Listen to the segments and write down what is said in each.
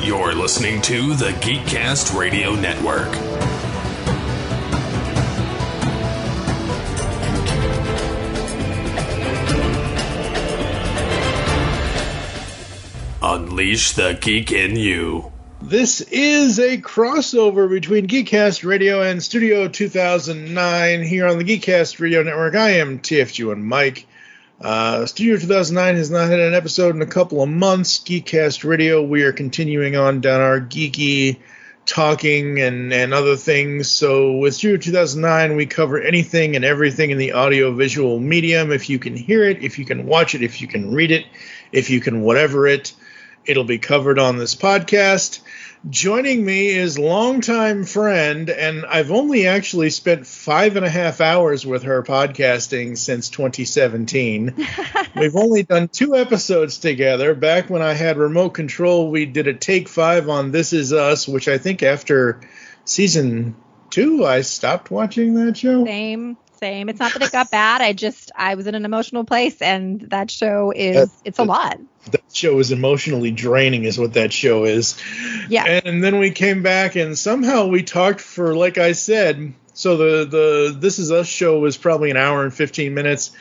You're listening to the GeekCast Radio Network. Unleash the geek in you. This is a crossover between GeekCast Radio and Studio 2009 here on the GeekCast Radio Network. I am TFG1Mike. Studio 2009 has not had an episode in a couple of months. GeekCast Radio, we are continuing on down our geeky talking and other things. So with Studio 2009, we cover anything and everything in the audio-visual medium. If you can hear it, if you can watch it, if you can read it, if you can whatever it, it'll be covered on this podcast. Joining me is longtime friend, and I've only actually spent 5.5 hours with her podcasting since 2017. We've only done 2 episodes together. Back when I had remote control, we did a take 5 on This Is Us, which I think after season 2, I stopped watching that show. Same. It's not that it got bad. I was in an emotional place, and that show is, it's a lot. That show is emotionally draining is what that show is. Yeah. And then we came back and somehow we talked for, like I said, so the This Is Us show was probably an hour and 15 minutes.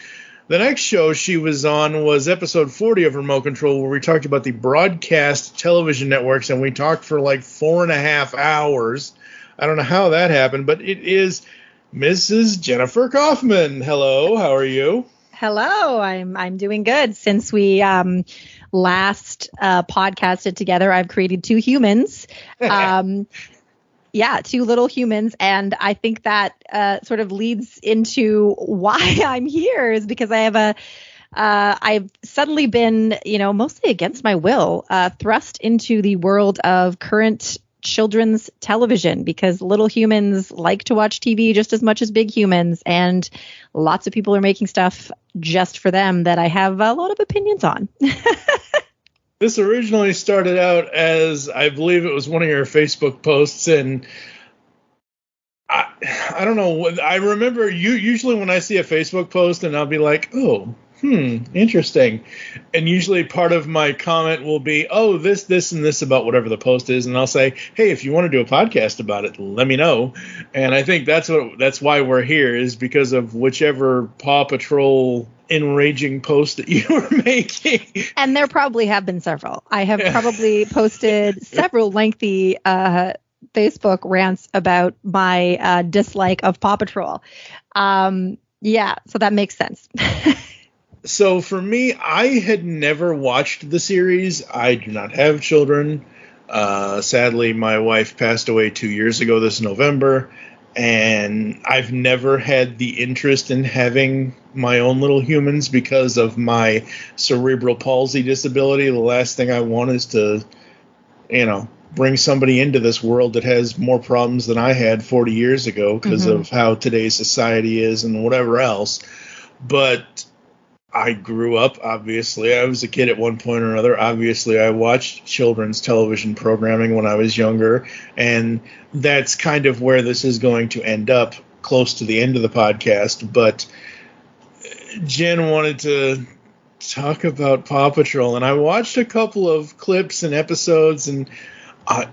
The next show she was on was episode 40 of Remote Control, where we talked about the broadcast television networks, and we talked for like 4.5 hours. I don't know how that happened, but it is Mrs. Jennifer Kaufman. Hello, how are you? Hello, I'm doing good. Since we last podcasted together, I've created 2 humans. 2 little humans, and I think that sort of leads into why I'm here, is because I have I've suddenly been, mostly against my will, thrust into the world of current children's television, because little humans like to watch TV just as much as big humans, and lots of people are making stuff just for them that I have a lot of opinions on. This originally started out as, I believe it was one of your Facebook posts, and I don't know, I remember usually when I see a Facebook post and I'll be like, oh, interesting. And usually part of my comment will be, oh, this, and this about whatever the post is. And I'll say, hey, if you want to do a podcast about it, let me know. And I think that's why we're here, is because of whichever Paw Patrol enraging post that you were making. And there probably have been several. I have probably posted several lengthy Facebook rants about my dislike of Paw Patrol. So that makes sense. So for me, I had never watched the series. I do not have children. Sadly, my wife passed away 2 years ago this November, and I've never had the interest in having my own little humans because of my cerebral palsy disability. The last thing I want is to, bring somebody into this world that has more problems than I had 40 years ago because of how today's society is and whatever else. But I grew up, obviously. I was a kid at one point or another. Obviously, I watched children's television programming when I was younger, and that's kind of where this is going to end up, close to the end of the podcast. But Jen wanted to talk about Paw Patrol, and I watched a couple of clips and episodes, and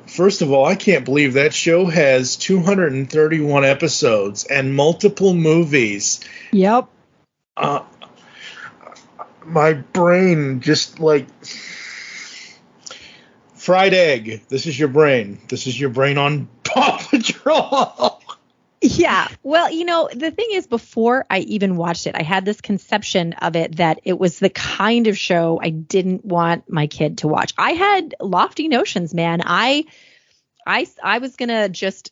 first of all, I can't believe that show has 231 episodes and multiple movies. Yep. My brain just fried egg. This is your brain. This is your brain on Paw Patrol. Yeah. Well, the thing is, before I even watched it, I had this conception of it that it was the kind of show I didn't want my kid to watch. I had lofty notions, man. I was going to just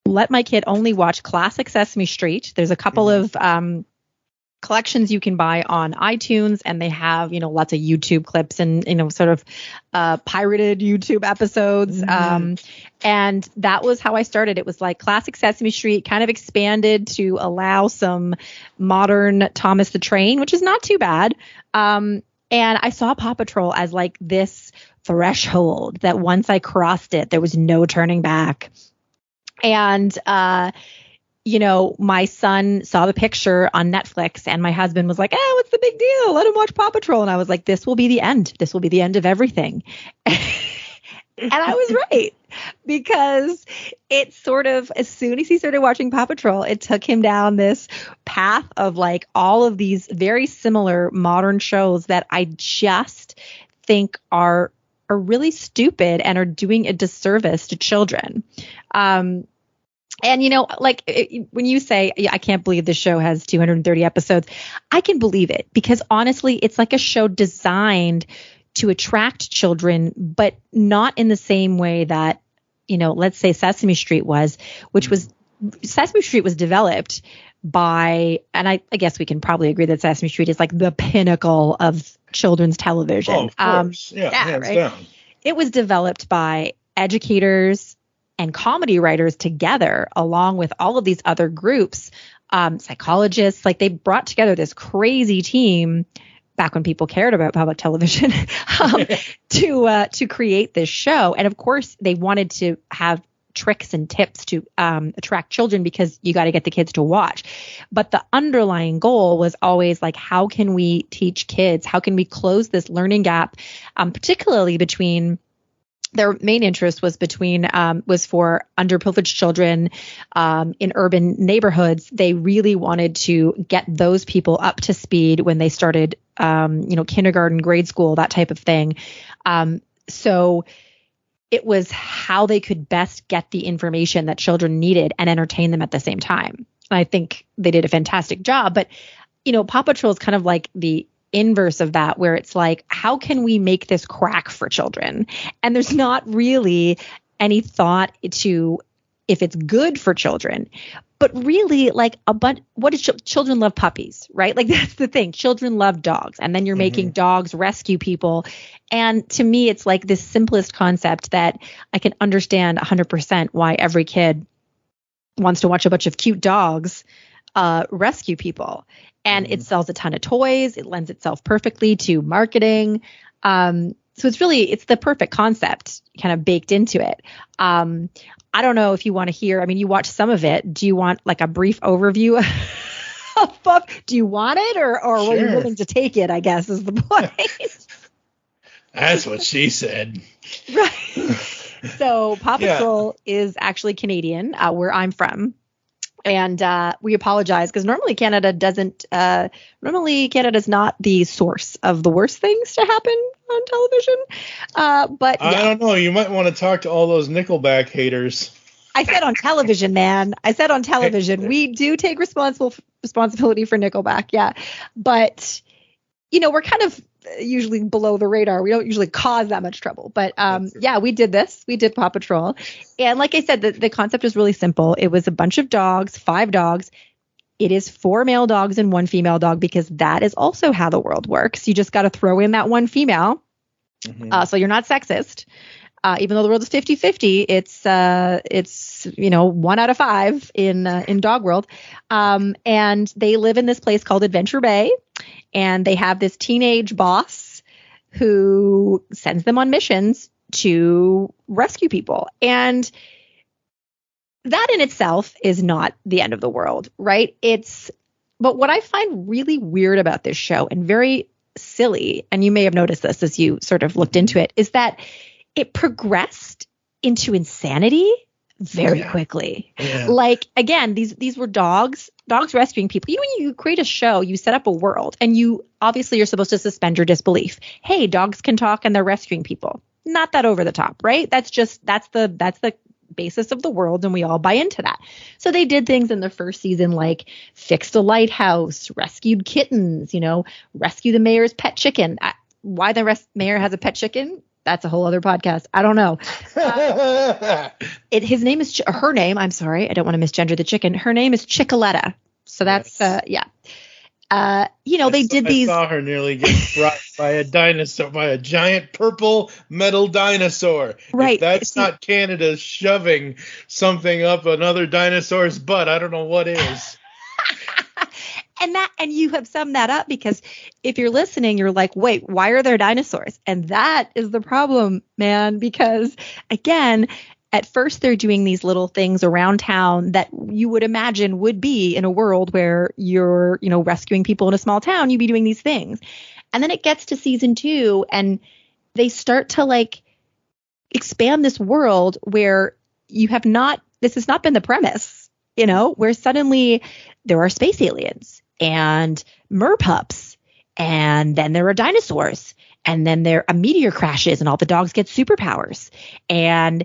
let my kid only watch classic Sesame Street. There's a couple of collections you can buy on iTunes, and they have, lots of YouTube clips and, sort of pirated YouTube episodes. And that was how I started. It was like classic Sesame Street, kind of expanded to allow some modern Thomas the Train, which is not too bad. And I saw Paw Patrol as like this threshold that once I crossed it, there was no turning back. And, my son saw the picture on Netflix, and my husband was like, what's the big deal? Let him watch Paw Patrol. And I was like, this will be the end. This will be the end of everything. And I was right, because it sort of, as soon as he started watching Paw Patrol, it took him down this path of like all of these very similar modern shows that I just think are really stupid and are doing a disservice to children. And, you know, like when you say, I can't believe this show has 230 episodes, I can believe it, because honestly, it's like a show designed to attract children, but not in the same way that, you know, let's say Sesame Street was, which was, Sesame Street was developed by, and I guess we can probably agree that Sesame Street is like the pinnacle of children's television. Oh, of course. Hands right? down. It was developed by educators and comedy writers together, along with all of these other groups, psychologists. Like, they brought together this crazy team back when people cared about public television, to create this show. And of course, they wanted to have tricks and tips to attract children, because you got to get the kids to watch. But the underlying goal was always like, how can we teach kids? How can we close this learning gap, particularly between, their main interest was was for underprivileged children in urban neighborhoods. They really wanted to get those people up to speed when they started, kindergarten, grade school, that type of thing. So it was how they could best get the information that children needed and entertain them at the same time. And I think they did a fantastic job. But, you know, Paw Patrol is kind of like the inverse of that, where it's like, how can we make this crack for children? And there's not really any thought to if it's good for children, but really like what is children love puppies, right? Like, that's the thing. Children love dogs. And then you're making dogs rescue people. And to me, it's like this simplest concept that I can understand 100% why every kid wants to watch a bunch of cute dogs rescue people. And it sells a ton of toys. It lends itself perfectly to marketing. So it's the perfect concept kind of baked into it. I don't know if you want to hear, I mean, you watched some of it. Do you want like a brief overview of Puff? Do you want it, or Sure. were you willing to take it, I guess, is the point. That's what she said. Right. So Paw Patrol is actually Canadian, where I'm from. And we apologize, because normally Canada's not the source of the worst things to happen on television. But I don't know. You might want to talk to all those Nickelback haters. I said on television, man. I said on television. We do take responsibility for Nickelback. Yeah. But, you know, we're kind of usually below the radar. We don't usually cause that much trouble. But we did this. We did Paw Patrol. And like I said, the concept is really simple. It was a bunch of dogs, 5 dogs. It is 4 male dogs and 1 female dog, because that is also how the world works. You just got to throw in that 1 female. So you're not sexist. Even though the world is 50-50, it's 1 out of 5 in dog world. And they live in this place called Adventure Bay. And they have this teenage boss who sends them on missions to rescue people. And that in itself is not the end of the world, right? But what I find really weird about this show, and very silly, and you may have noticed this as you sort of looked into it, is that it progressed into insanity very quickly. Yeah. Like, again, these were dogs rescuing people. When you create a show, you set up a world, and you're supposed to suspend your disbelief. Hey, dogs can talk and they're rescuing people. Not that over the top, right? That's the basis of the world, and we all buy into that. So they did things in the first season like fixed a lighthouse, rescued kittens, rescue the mayor's pet chicken. Why the mayor has a pet chicken? That's a whole other podcast. I don't know. Her name is, I'm sorry, I don't want to misgender the chicken. Her name is Chickaletta. So that's, they did these. I saw her nearly get crushed by a dinosaur, by a giant purple metal dinosaur. Right. If that's not Canada shoving something up another dinosaur's butt, I don't know what is. And you have summed that up, because if you're listening, you're like, wait, why are there dinosaurs? And that is the problem, man, because again, at first they're doing these little things around town that you would imagine would be in a world where you're, rescuing people in a small town, you'd be doing these things. And then it gets to season 2 and they start to like expand this world where this has not been the premise, where suddenly there are space aliens and merpups, and then there are dinosaurs, and then a meteor crashes and all the dogs get superpowers. And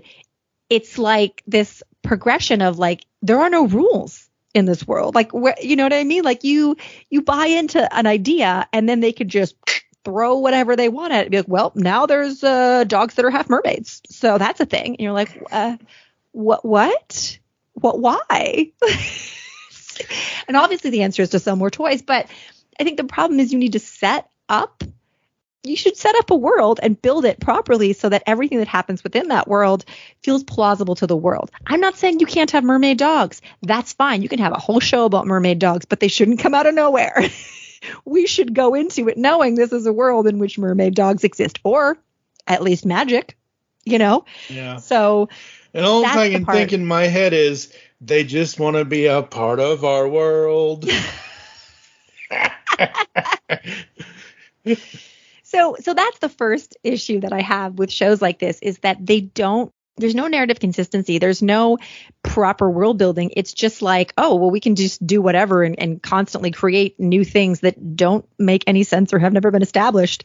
it's like this progression of like, there are no rules in this world. Like, you know what I mean? Like you buy into an idea and then they could just throw whatever they want at it. Be like, well, now there's dogs that are half mermaids. So that's a thing. And you're like, what, why? And obviously the answer is to sell more toys. But I think the problem is you should set up a world and build it properly so that everything that happens within that world feels plausible to the world. I'm not saying you can't have mermaid dogs. That's fine. You can have a whole show about mermaid dogs, but they shouldn't come out of nowhere. We should go into it knowing this is a world in which mermaid dogs exist, or at least magic, Yeah. So, and all I can think in my head is they just want to be a part of our world. So that's the first issue that I have with shows like this, is that there's no narrative consistency. There's no proper world building. It's just like, oh, well, we can just do whatever and constantly create new things that don't make any sense or have never been established,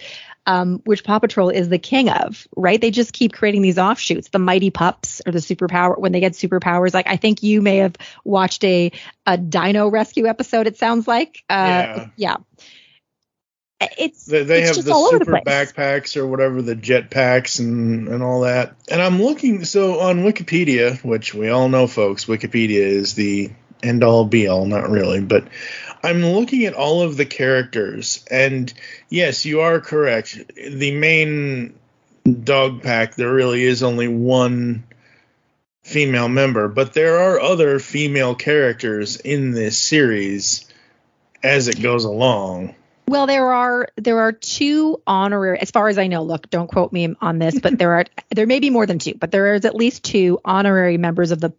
which Paw Patrol is the king of, right? They just keep creating these offshoots. The Mighty Pups or the superpower, when they get superpowers. Like, I think you may have watched a dino rescue episode, it sounds like. Yeah. They have the super backpacks or whatever, the jet packs and all that. And I'm looking, so on Wikipedia, which we all know, folks, Wikipedia is the end all be all, not really, but I'm looking at all of the characters, and yes, you are correct. The main dog pack, there really is only one female member, but there are other female characters in this series as it goes along. Well, there are two honorary, as far as I know. Look, don't quote me on this, but there may be more than two, but there is at least two honorary members of the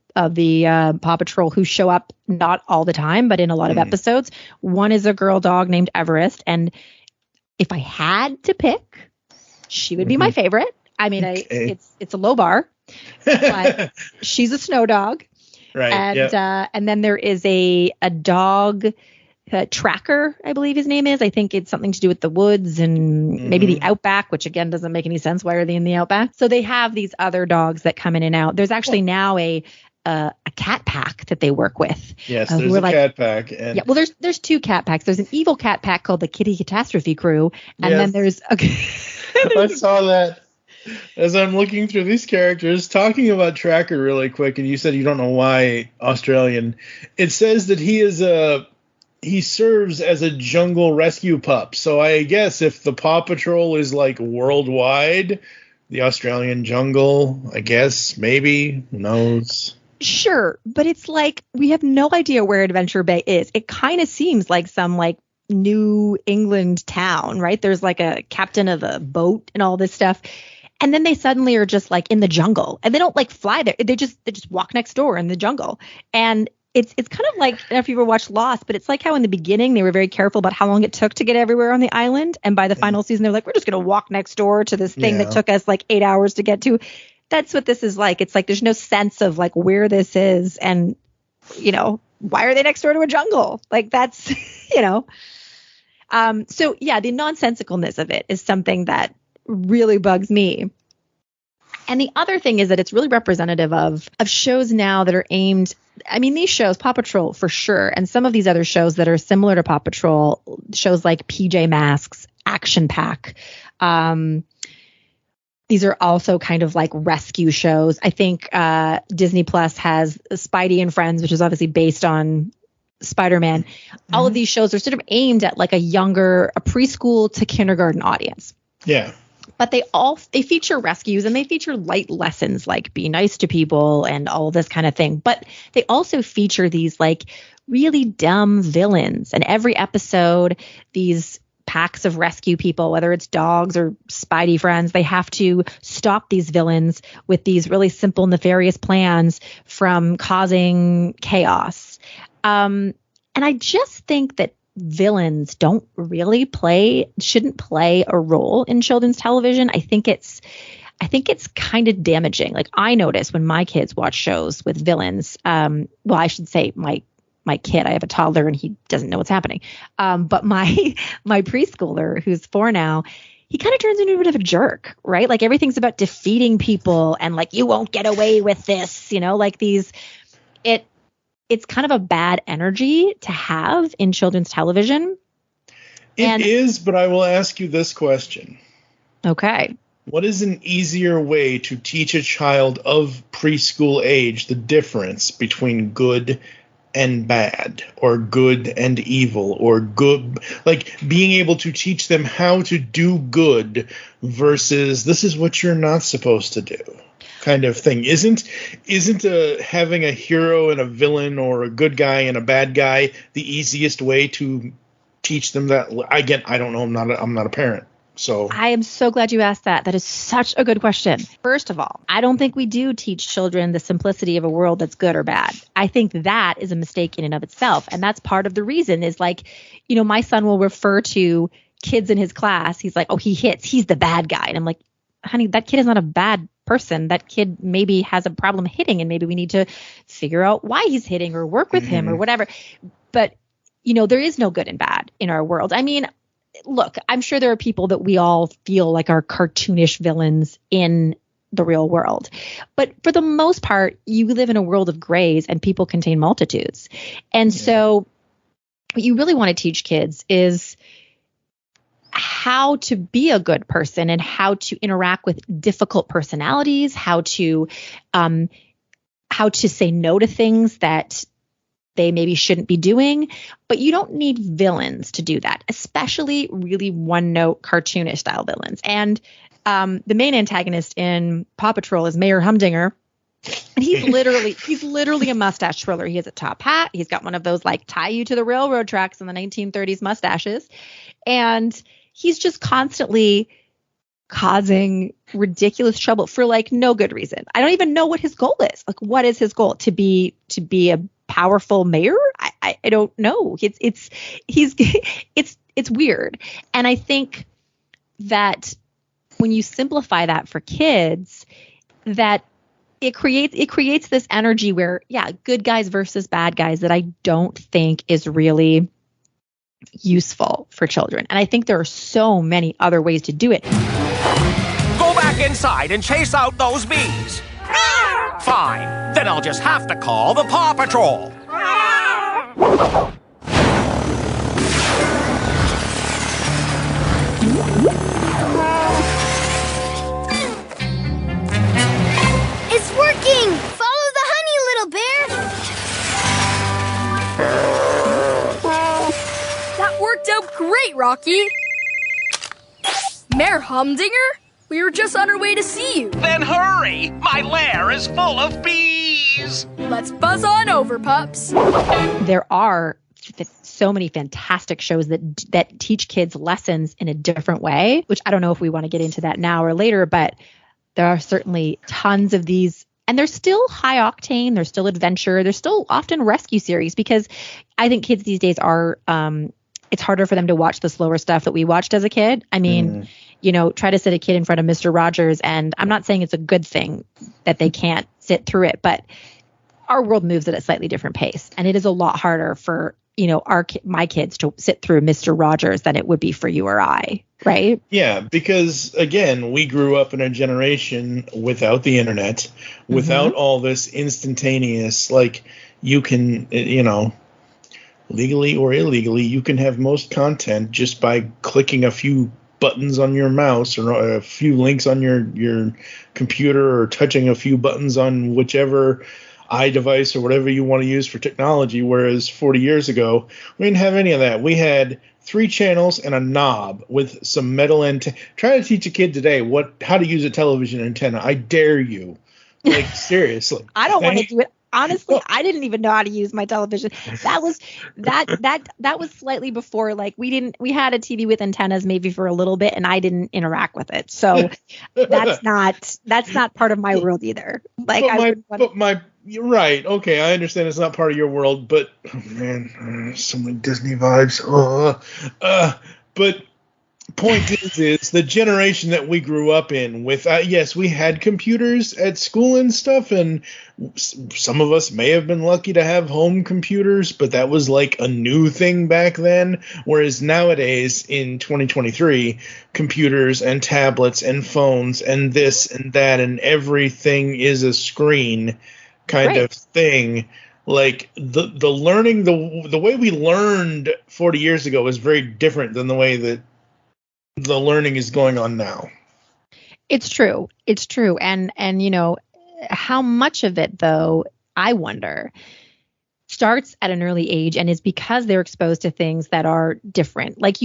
Paw Patrol who show up not all the time, but in a lot of episodes. One is a girl dog named Everest, and if I had to pick, she would be my favorite. I mean, it's a low bar, but she's a snow dog, right? And then there is a dog. Tracker, I believe his name is. I think it's something to do with the woods and maybe the outback, which again doesn't make any sense. Why are they in the outback? So they have these other dogs that come in and out. There's actually now a cat pack that they work with. Yes, there's a cat pack. And yeah, well, there's two cat packs. There's an evil cat pack called the Kitty Catastrophe Crew, and then there's I saw that as I'm looking through these characters. Talking about Tracker really quick, and you said you don't know why Australian. It says that he serves as a jungle rescue pup. So I guess if the Paw Patrol is like worldwide, the Australian jungle, I guess, maybe, who knows? Sure, but it's like we have no idea where Adventure Bay is. It kind of seems like some like New England town, right? There's like a captain of a boat and all this stuff. And then they suddenly are just like in the jungle, and they don't like fly there. They just walk next door in the jungle. And it's kind of like, I don't know if you ever watched Lost, but it's like how in the beginning they were very careful about how long it took to get everywhere on the island. And by the final season, they're like, we're just going to walk next door to this thing that took us like 8 hours to get to. That's what this is like. It's like there's no sense of like where this is. And, why are they next door to a jungle? Like that's, So, yeah, the nonsensicalness of it is something that really bugs me. And the other thing is that it's really representative of shows now that are aimed. I mean, these shows, Paw Patrol for sure, and some of these other shows that are similar to Paw Patrol, shows like PJ Masks, Action Pack. These are also kind of like rescue shows. I think Disney Plus has Spidey and Friends, which is obviously based on Spider-Man. All of these shows are sort of aimed at like a preschool to kindergarten audience. Yeah. But they feature rescues, and they feature light lessons like be nice to people and all of this kind of thing. But they also feature these like really dumb villains. And every episode, these packs of rescue people, whether it's dogs or Spidey friends, they have to stop these villains with these really simple, nefarious plans from causing chaos. And I just think that villains shouldn't play a role in children's television. I think I think it's kind of damaging. Like I notice when my kids watch shows with villains, well, I should say my kid, I have a toddler and he doesn't know what's happening. But my preschooler, who's 4 now, he kind of turns into a bit of a jerk, right? Like everything's about defeating people and like, you won't get away with this, like it's kind of a bad energy to have in children's television. It is, but I will ask you this question. Okay. What is an easier way to teach a child of preschool age the difference between good and bad, or good and evil, or good, like being able to teach them how to do good versus this is what you're not supposed to do kind of thing? Isn't having a hero and a villain, or a good guy and a bad guy, the easiest way to teach them that? Again, I don't know. I'm not a parent. So I am so glad you asked that. That is such a good question. First of all, I don't think we do teach children the simplicity of a world that's good or bad. I think that is a mistake in and of itself. And that's part of the reason is like, my son will refer to kids in his class. He's like, oh, he hits. He's the bad guy. And I'm like, honey, that kid is not a bad person. That kid maybe has a problem hitting and maybe we need to figure out why he's hitting or work with him or whatever. But, there is no good and bad in our world. I mean, look, I'm sure there are people that we all feel like are cartoonish villains in the real world. But for the most part, you live in a world of grays and people contain multitudes. And so what you really want to teach kids is how to be a good person and how to interact with difficult personalities, how to say no to things that they maybe shouldn't be doing. But you don't need villains to do that, especially really one-note cartoonish style villains. And the main antagonist in Paw Patrol is Mayor Humdinger. And he's literally a mustache twirler. He has a top hat. He's got one of those like tie you to the railroad tracks in the 1930s mustaches. And he's just constantly causing ridiculous trouble for like no good reason. I don't even know what his goal is. Like, what is his goal? To be a powerful mayor? I don't know. It's weird. And I think that when you simplify that for kids, that it creates this energy where, good guys versus bad guys that I don't think is really useful for children. And I think there are so many other ways to do it. Go back inside and chase out those bees. Fine. Then I'll just have to call the Paw Patrol. It's working! Follow the honey, little bear! That worked out great, Rocky! Mayor Humdinger? We were just on our way to see you. Then hurry! My lair is full of bees! Let's buzz on over, pups. There are so many fantastic shows that teach kids lessons in a different way, which I don't know if we want to get into that now or later, but there are certainly tons of these. And they're still high octane. They're still adventure. They're still often rescue series because I think kids these days are, it's harder for them to watch the slower stuff that we watched as a kid. I mean, try to sit a kid in front of Mr. Rogers. And I'm not saying it's a good thing that they can't sit through it, but our world moves at a slightly different pace. And it is a lot harder for, my kids to sit through Mr. Rogers than it would be for you or I. Right. Yeah, because, again, we grew up in a generation without the internet, without all this instantaneous, like you can, legally or illegally, you can have most content just by clicking a few buttons on your mouse or a few links on your computer or touching a few buttons on whichever iDevice or whatever you want to use for technology, whereas 40 years ago, we didn't have any of that. We had 3 channels and a knob with some metal antenna. Try to teach a kid today how to use a television antenna. I dare you. Like, seriously. I don't want to do it. Honestly, I didn't even know how to use my television. That was slightly before, like we had a TV with antennas maybe for a little bit and I didn't interact with it. So that's not part of my world either. Like you're right. Okay, I understand it's not part of your world, but so many Disney vibes. But point is the generation that we grew up in with, yes, we had computers at school and stuff, and some of us may have been lucky to have home computers, but that was like a new thing back then. Whereas nowadays in 2023, computers and tablets and phones and this and that and everything is a screen kind of thing. Like the learning, the way we learned 40 years ago is very different than the way that the learning is going on now. It's true. And how much of it, though, I wonder, starts at an early age and is because they're exposed to things that are different. Like,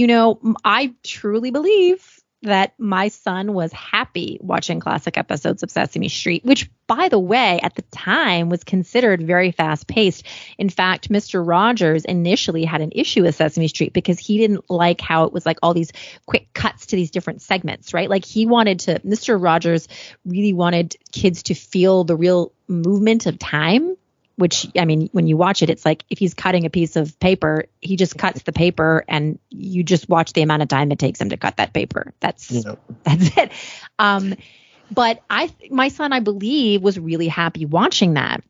I truly believe that my son was happy watching classic episodes of Sesame Street, which, by the way, at the time was considered very fast paced. In fact, Mr. Rogers initially had an issue with Sesame Street because he didn't like how it was like all these quick cuts to these different segments, right? Like Mr. Rogers really wanted kids to feel the real movement of time. Which, I mean, when you watch it, it's like if he's cutting a piece of paper, he just cuts the paper and you just watch the amount of time it takes him to cut that paper. That's it. But my son, I believe, was really happy watching that.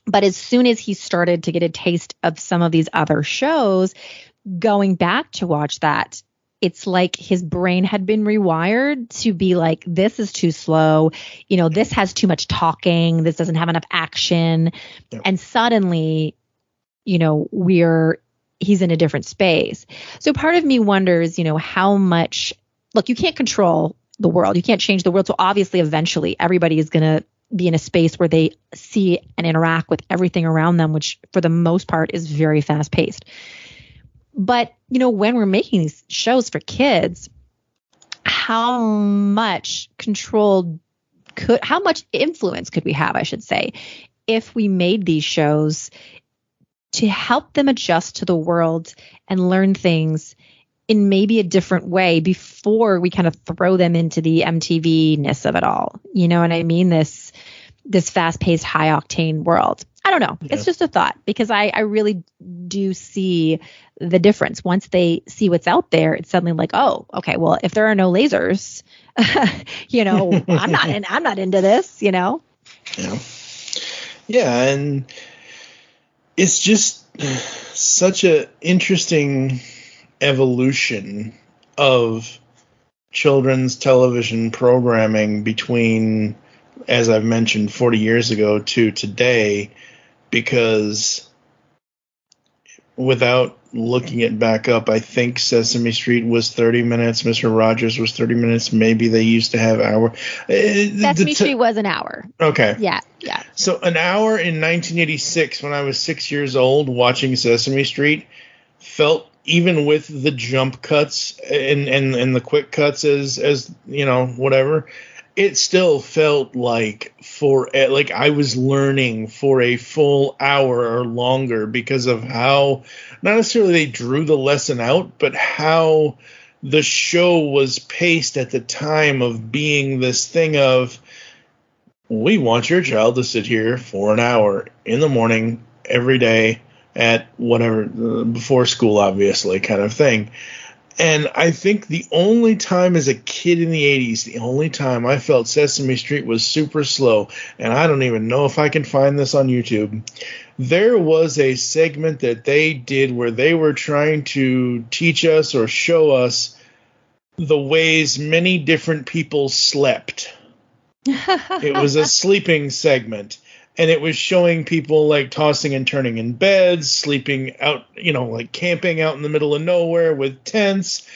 But as soon as he started to get a taste of some of these other shows, going back to watch that, it's like his brain had been rewired to be like, this is too slow. This has too much talking. This doesn't have enough action. Yep. And suddenly, he's in a different space. So part of me wonders, how much, look, you can't control the world. You can't change the world. So obviously, eventually, everybody is going to be in a space where they see and interact with everything around them, which for the most part is very fast paced. But, when we're making these shows for kids, how much influence could we have, I should say, if we made these shows to help them adjust to the world and learn things in maybe a different way before we kind of throw them into the MTV-ness of it all? You know what I mean? This fast-paced, high-octane world. I don't know. Yeah. It's just a thought because I really do see the difference. Once they see what's out there, it's suddenly like, oh, okay, well, if there are no lasers, I'm not into this, Yeah. Yeah, and it's just such an interesting evolution of children's television programming between, as I've mentioned, 40 years ago to today, because without looking it back up, I think Sesame Street was 30 minutes. Mr. Rogers was 30 minutes. Maybe they used to have hour. Sesame Street was an hour. Okay. Yeah. So an hour in 1986, when I was 6 years old, watching Sesame Street, felt, even with the jump cuts and the quick cuts as whatever, it still felt like I was learning for a full hour or longer because of how, not necessarily they drew the lesson out, but how the show was paced at the time of being this thing of, we want your child to sit here for an hour in the morning every day at whatever, before school, obviously, kind of thing. And I think the only time as a kid in the 80s, the only time I felt Sesame Street was super slow, and I don't even know if I can find this on YouTube, there was a segment that they did where they were trying to teach us or show us the ways many different people slept. It was a sleeping segment. And it was showing people like tossing and turning in beds, sleeping out, like camping out in the middle of nowhere with tents.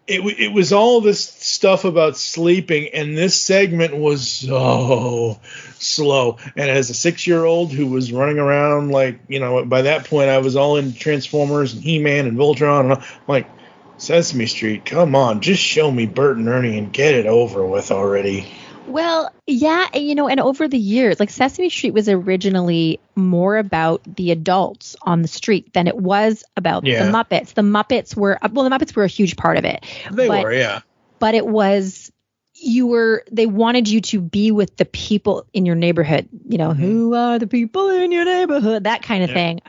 It was all this stuff about sleeping, and this segment was so slow. And as a 6-year-old who was running around by that point I was all in Transformers and He-Man and Voltron, and I'm like, Sesame Street, come on, just show me Bert and Ernie and get it over with already. Well, yeah, and over the years, like Sesame Street was originally more about the adults on the street than it was about the Muppets. The Muppets were a huge part of it. They were, yeah. But it was, they wanted you to be with the people in your neighborhood. Who are the people in your neighborhood? That kind of thing.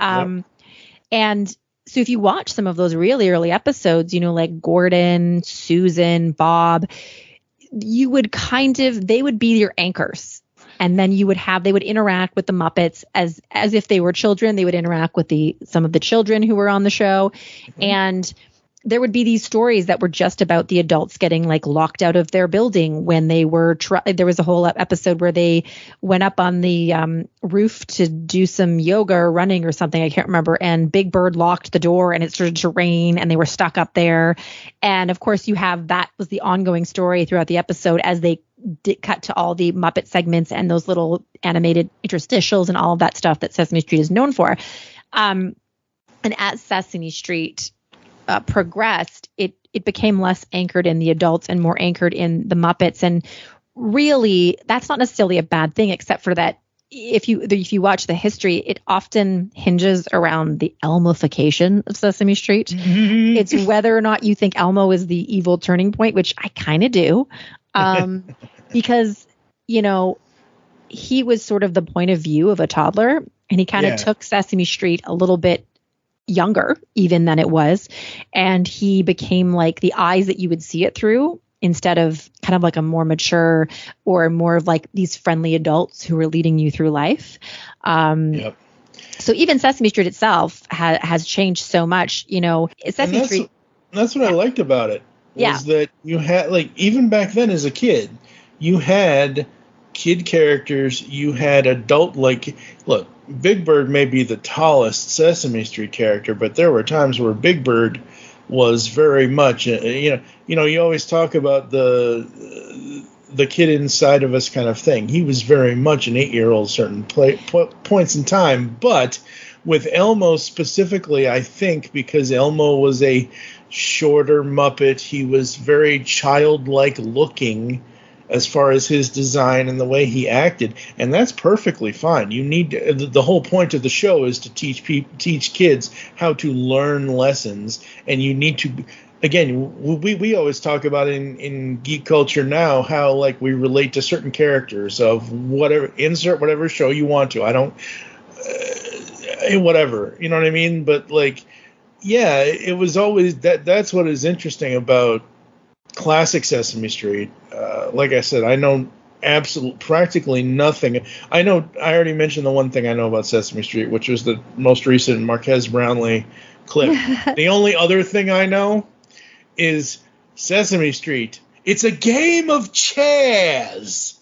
And So if you watch some of those really early episodes, like Gordon, Susan, Bob, you would they would be your anchors. And then they would interact with the Muppets as if they were children. They would interact with some of the children who were on the show. Mm-hmm. And there would be these stories that were just about the adults getting like locked out of their building when they were, there was a whole episode where they went up on the roof to do some yoga or running or something. I can't remember. And Big Bird locked the door and it started to rain and they were stuck up there. And of course that was the ongoing story throughout the episode as they did cut to all the Muppet segments and those little animated interstitials and all of that stuff that Sesame Street is known for. And as Sesame Street progressed, it became less anchored in the adults and more anchored in the Muppets. And really, that's not necessarily a bad thing, except for that if you watch the history, it often hinges around the Elmofication of Sesame Street. Mm-hmm. It's whether or not you think Elmo is the evil turning point, which I kind of do, because he was sort of the point of view of a toddler, and he kind of took Sesame Street a little bit younger even than it was, and he became like the eyes that you would see it through instead of kind of like a more mature or more of like these friendly adults who are leading you through life. So even Sesame Street itself has changed so much. Sesame Street. That's what I liked about it. Was that you had, like, even back then as a kid, you had kid characters, you had adult, like, look, Big Bird may be the tallest Sesame Street character, but there were times where Big Bird was very much, you always talk about the kid inside of us kind of thing. He was very much an 8-year-old certain points in time, but with Elmo specifically, I think because Elmo was a shorter Muppet, he was very childlike looking as far as his design and the way he acted, and that's perfectly fine. You need the whole point of the show is to teach kids how to learn lessons, and you need to. Again, we always talk about in geek culture now how like we relate to certain characters of whatever, insert whatever show you want to. I don't whatever, you know what I mean? But like, yeah, it was always that's what is interesting about classic Sesame Street. Like I said, I know practically nothing. I already mentioned the one thing I know about Sesame Street, which was the most recent Marquez Brownlee clip. The only other thing I know is Sesame Street. It's a game of chess.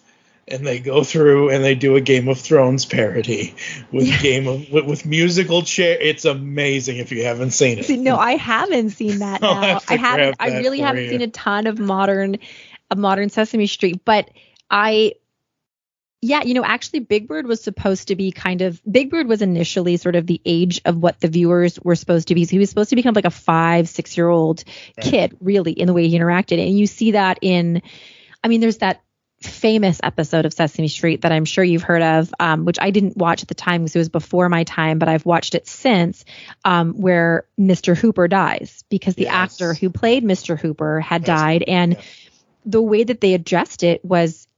And they go through and they do a Game of Thrones parody with musical chair. It's amazing if you haven't seen it. No, I haven't seen that. Now. I really haven't seen a ton of modern Sesame Street, but actually Big Bird was supposed to be Big Bird was initially sort of the age of what the viewers were supposed to be. So he was supposed to become like a 5-6-year-old kid, really, in the way he interacted. And you see that there's that famous episode of Sesame Street that I'm sure you've heard of, which I didn't watch at the time because it was before my time, but I've watched it since, where Mr. Hooper dies because the actor who played Mr. Hooper had died. And the way that they addressed it was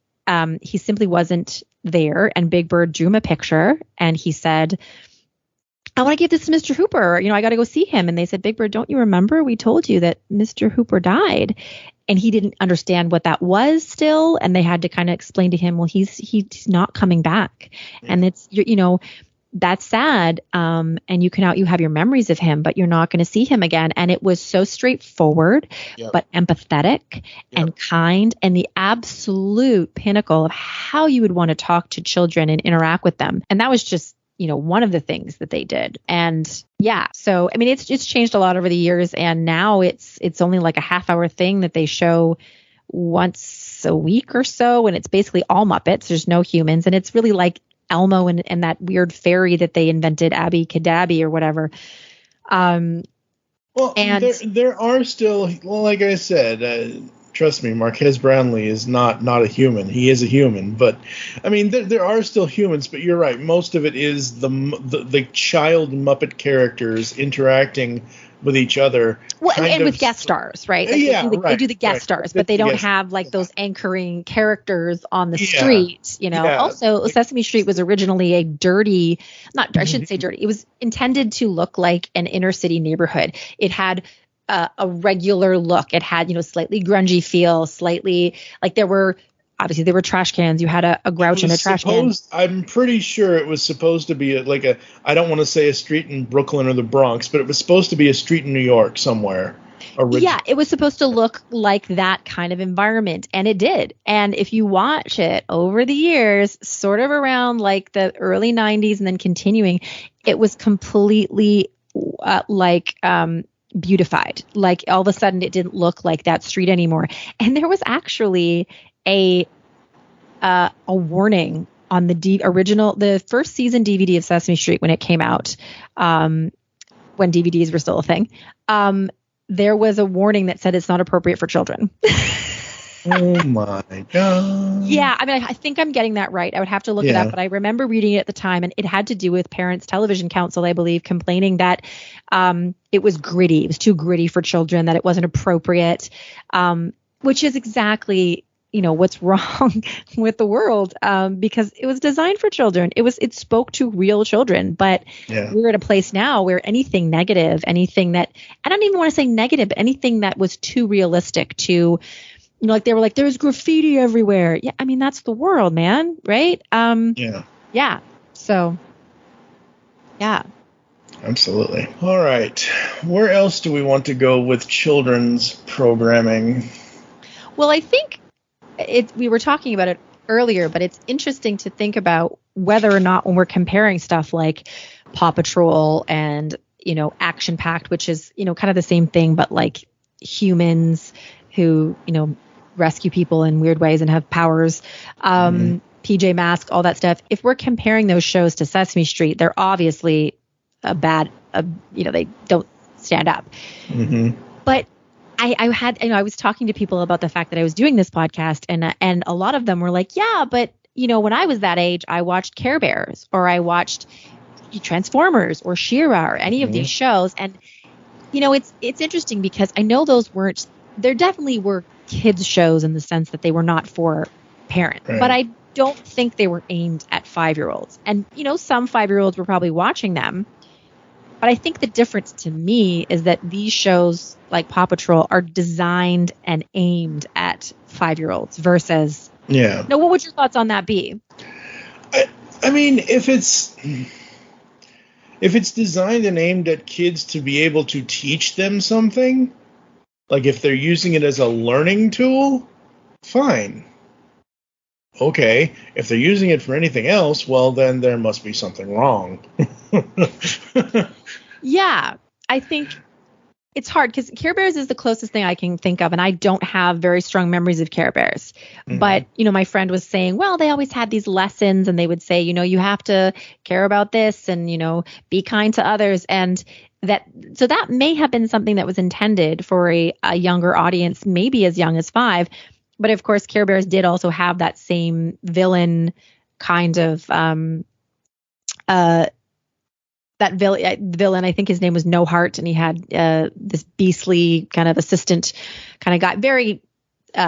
he simply wasn't there, and Big Bird drew him a picture and he said, I want to give this to Mr. Hooper. I got to go see him. And they said, Big Bird, don't you remember? We told you that Mr. Hooper died. And he didn't understand what that was still. And they had to kind of explain to him, well, he's not coming back. And it's, that's sad. And you have your memories of him, but you're not going to see him again. And it was so straightforward, but empathetic and kind, and the absolute pinnacle of how you would want to talk to children and interact with them. And that was just, one of the things that they did. And so, it's changed a lot over the years, and now it's only like a half-hour thing that they show once a week or so. And it's basically all Muppets. There's no humans. And it's really like Elmo and that weird fairy that they invented, Abby Cadabby or whatever. There are still, like I said, trust me, Marquez Brownlee is not a human. He is a human, but I mean, there are still humans. But you're right. Most of it is the child Muppet characters interacting with each other. Well, and with guest stars, right? Like they do the guest stars, but they don't have like those anchoring characters on the street, you know. Also, Sesame Street was originally a dirty, I shouldn't say dirty. It was intended to look like an inner city neighborhood. It had a regular look. It had, slightly grungy feel, slightly like there were trash cans. You had a grouch in a trash can. I'm pretty sure it was supposed to be I don't want to say a street in Brooklyn or the Bronx, but it was supposed to be a street in New York somewhere. Yeah, it was supposed to look like that kind of environment, and it did. And if you watch it over the years, sort of around like the early 90s and then continuing, it was completely beautified. Like all of a sudden it didn't look like that street anymore. And there was actually a warning on the first season DVD of Sesame Street when it came out, when DVDs were still a thing. There was a warning that said it's not appropriate for children. Oh my God. Yeah, I mean, I think I'm getting that right. I would have to look it up, but I remember reading it at the time, and it had to do with Parents Television Council, I believe, complaining that it was gritty. It was too gritty for children, that it wasn't appropriate, which is exactly, what's wrong with the world, because it was designed for children. It spoke to real children, but we're at a place now where anything negative, anything that, I don't even want to say negative, but anything that was too realistic to, like they were like, there's graffiti everywhere. Yeah, I mean, that's the world, man, right? Yeah. So, yeah. Absolutely. All right. Where else do we want to go with children's programming? Well, I think we were talking about it earlier, but it's interesting to think about whether or not when we're comparing stuff like Paw Patrol and, Action Packed, which is, kind of the same thing, but like humans who, rescue people in weird ways and have powers, PJ Masks, all that stuff. If we're comparing those shows to Sesame Street, they're obviously they don't stand up. But I was talking to people about the fact that I was doing this podcast, and a lot of them were like, yeah, but when I was that age, I watched Care Bears, or I watched Transformers, or She-Ra, or any of these shows. And it's interesting because I know there definitely were kids shows in the sense that they were not for parents, but I don't think they were aimed at 5-year-olds. And some 5-year-olds were probably watching them. But I think the difference to me is that these shows like Paw Patrol are designed and aimed at 5-year-olds versus. Yeah. Now, what would your thoughts on that be? I mean, if it's designed and aimed at kids to be able to teach them something, like if they're using it as a learning tool, fine. Okay, if they're using it for anything else, well, then there must be something wrong. Yeah, I think it's hard because Care Bears is the closest thing I can think of, and I don't have very strong memories of Care Bears. But, my friend was saying, well, they always had these lessons, and they would say, you have to care about this and, be kind to others. And so that may have been something that was intended for a younger audience, maybe as young as 5. But of course, Care Bears did also have that same villain kind of that villain. I think his name was No Heart, and he had this beastly kind of assistant kind of guy. Very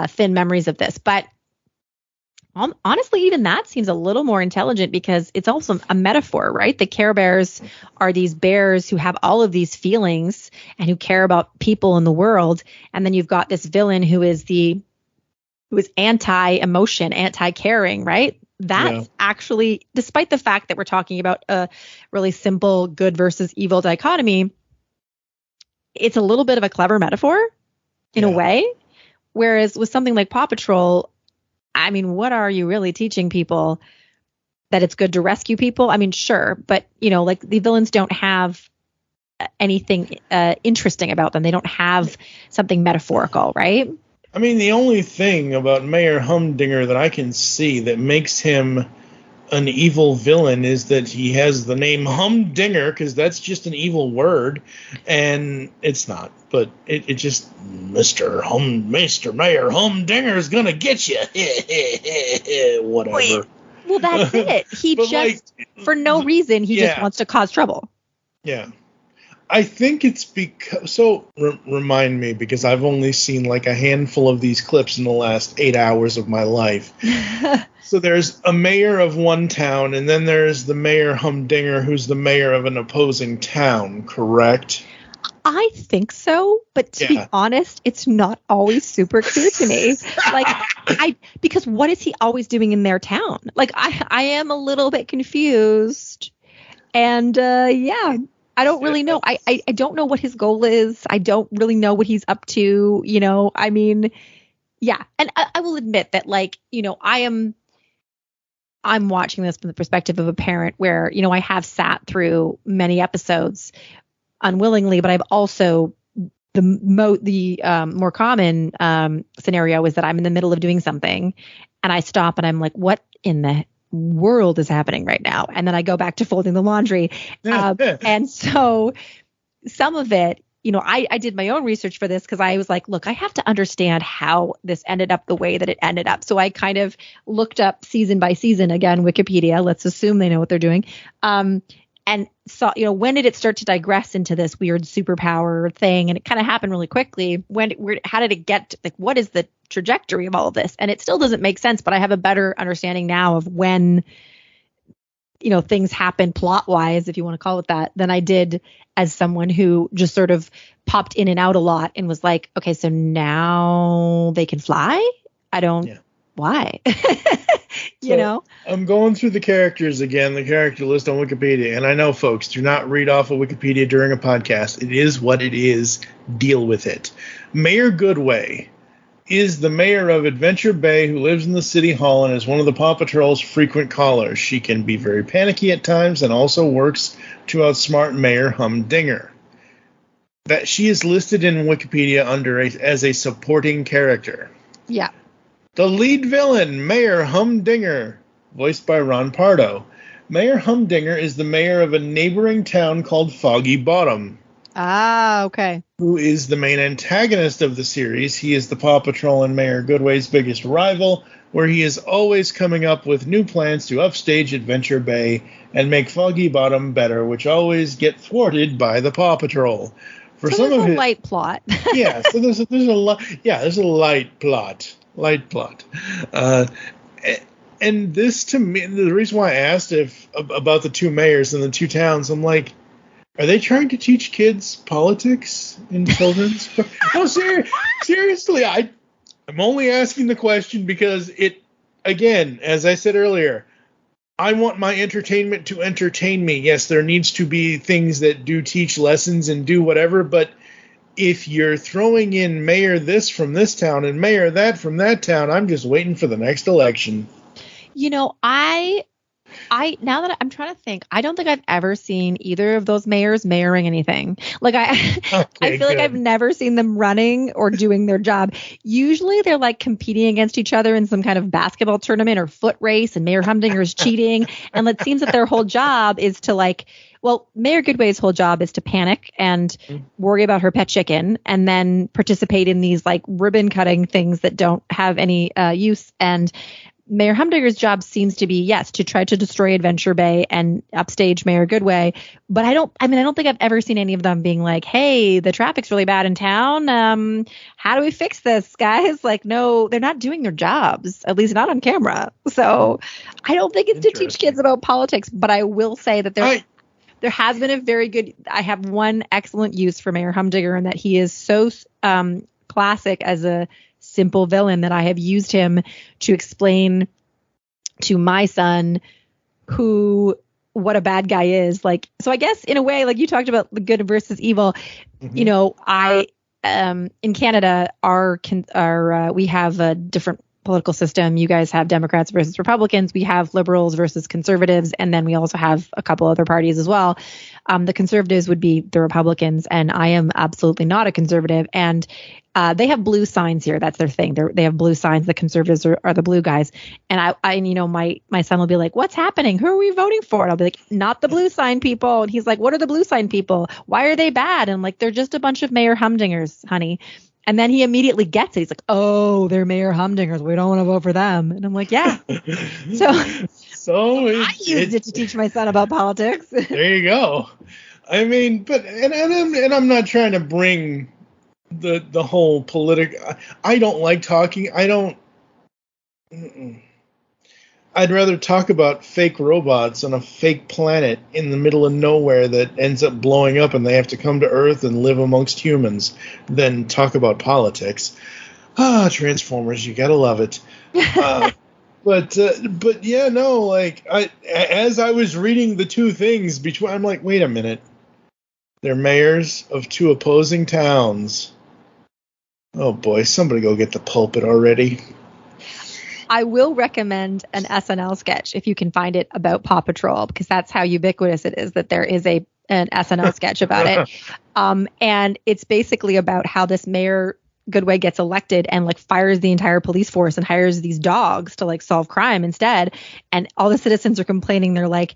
thin memories of this, but honestly, even that seems a little more intelligent because it's also a metaphor, right? The Care Bears are these bears who have all of these feelings and who care about people in the world, and then you've got this villain who is anti-emotion, anti-caring, right? That's actually, despite the fact that we're talking about a really simple good versus evil dichotomy, it's a little bit of a clever metaphor in a way. Whereas with something like Paw Patrol, I mean, what are you really teaching people? That it's good to rescue people? I mean, sure. But, like the villains don't have anything interesting about them. They don't have something metaphorical, right? I mean, the only thing about Mayor Humdinger that I can see that makes him an evil villain is that he has the name Humdinger, because that's just an evil word, and it's not. But it just, Mr. Mayor Humdinger is gonna get you. Whatever. Wait, well, that's it. He just, for no reason, he just wants to cause trouble. Yeah. I think it's because, so remind me, because I've only seen like a handful of these clips in the last 8 hours of my life. So there's a mayor of one town, and then there's the Mayor Humdinger, who's the mayor of an opposing town, correct? I think so, but to be honest, it's not always super clear to me. Like, because what is he always doing in their town? Like, I am a little bit confused, and I don't really know. I don't know what his goal is. I don't really know what he's up to. You know, I mean, yeah. And I will admit that, like, you know, I'm watching this from the perspective of a parent where, you know, I have sat through many episodes unwillingly, but I've also, the more common scenario is that I'm in the middle of doing something and I stop and I'm like, what in the world is happening right now? And then I go back to folding the laundry. And so some of it, you know, I did my own research for this because I was like, look, I have to understand how this ended up the way that it ended up. So I kind of looked up season by season, again, Wikipedia, let's assume they know what they're doing. And saw, you know, when did it start to digress into this weird superpower thing? And it kind of happened really quickly. How did it get, like, what is the trajectory of all of this? And it still doesn't make sense, but I have a better understanding now of when, you know, things happen plot wise, if you want to call it that, than I did as someone who just sort of popped in and out a lot and was like, okay, so now they can fly? Why? You know? I'm going through the characters again, the character list on Wikipedia. And I know, folks, do not read off of Wikipedia during a podcast. It is what it is. Deal with it. Mayor Goodway is the mayor of Adventure Bay, who lives in the city hall and is one of the Paw Patrol's frequent callers. She can be very panicky at times and also works to outsmart Mayor Humdinger. That she is listed in Wikipedia as a supporting character. Yeah. The lead villain, Mayor Humdinger, voiced by Ron Pardo. Mayor Humdinger is the mayor of a neighboring town called Foggy Bottom. Ah, okay. Who is the main antagonist of the series. He is the Paw Patrol and Mayor Goodway's biggest rival, where he is always coming up with new plans to upstage Adventure Bay and make Foggy Bottom better, which always get thwarted by the Paw Patrol. So there's a light plot. Yeah, so there's a light plot. Light plot. And this, to me, the reason why I asked about the two mayors in the two towns, I'm like, are they trying to teach kids politics in children's? No, seriously, I'm only asking the question because it, again, as I said earlier, I want my entertainment to entertain me. Yes, there needs to be things that do teach lessons and do whatever, but if you're throwing in mayor this from this town and mayor that from that town, I'm just waiting for the next election. You know, I now that I'm trying to think, I don't think I've ever seen either of those mayors mayoring anything. Like I feel like I've never seen them running or doing their job. Usually they're like competing against each other in some kind of basketball tournament or foot race, and Mayor Humdinger is cheating. And it seems that their whole job is to Mayor Goodway's whole job is to panic and worry about her pet chicken and then participate in these like ribbon cutting things that don't have any use. And Mayor Humdinger's job seems to be, yes, to try to destroy Adventure Bay and upstage Mayor Goodway. But I don't think I've ever seen any of them being like, hey, the traffic's really bad in town. How do we fix this, guys? Like, no, they're not doing their jobs, at least not on camera. So I don't think it's to teach kids about politics. But I will say that there has been a very good, I have one excellent use for Mayor Humdinger, and that he is so classic as a simple villain that I have used him to explain to my son what a bad guy is. Like, so I guess in a way, like you talked about the good versus evil, you know, in Canada, we have a different political system. You guys have Democrats versus Republicans. We have liberals versus conservatives. And then we also have a couple other parties as well. The conservatives would be the Republicans, and I am absolutely not a conservative. And they have blue signs here. That's their thing. They have blue signs. The conservatives are the blue guys. And my son will be like, "What's happening? Who are we voting for?" And I'll be like, "Not the blue sign people." And he's like, "What are the blue sign people? Why are they bad?" And I'm like, "They're just a bunch of Mayor Humdingers, honey." And then he immediately gets it. He's like, "Oh, they're Mayor Humdingers. We don't want to vote for them." And I'm like, "Yeah." So I used it to teach my son about politics. There you go. I mean, but and I'm not trying to bring the whole political. I don't like talking. I'd rather talk about fake robots on a fake planet in the middle of nowhere that ends up blowing up and they have to come to Earth and live amongst humans than talk about politics. Transformers, you gotta love it. But yeah, no, like as I was reading the two things between, I'm like, wait a minute. They're mayors of two opposing towns. Oh boy, somebody go get the pulpit already. I will recommend an SNL sketch if you can find it about Paw Patrol, because that's how ubiquitous it is that there is an SNL sketch about it. And it's basically about how this mayor Goodway gets elected and like fires the entire police force and hires these dogs to like solve crime instead. And all the citizens are complaining. They're like,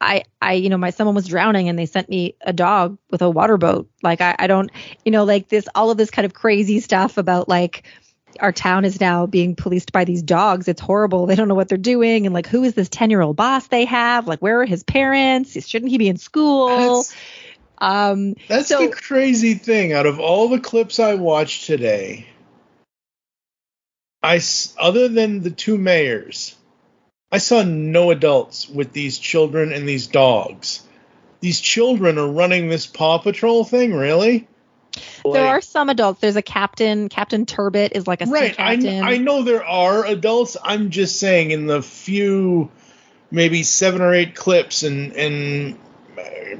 someone was drowning and they sent me a dog with a water boat. Like, I don't, like this, all of this kind of crazy stuff about like, our town is now being policed by these dogs. It's horrible. They don't know what they're doing. And like, who is this 10-year-old boss they have? Like, where are his parents? Shouldn't he be in school? That's the crazy thing. Out of all the clips I watched today, other than the two mayors, I saw no adults with these children and these dogs. These children are running this Paw Patrol thing, really? There are some adults. There's a captain. Captain Turbot is like a sea captain. I know there are adults. I'm just saying in the few, maybe 7 or 8 clips and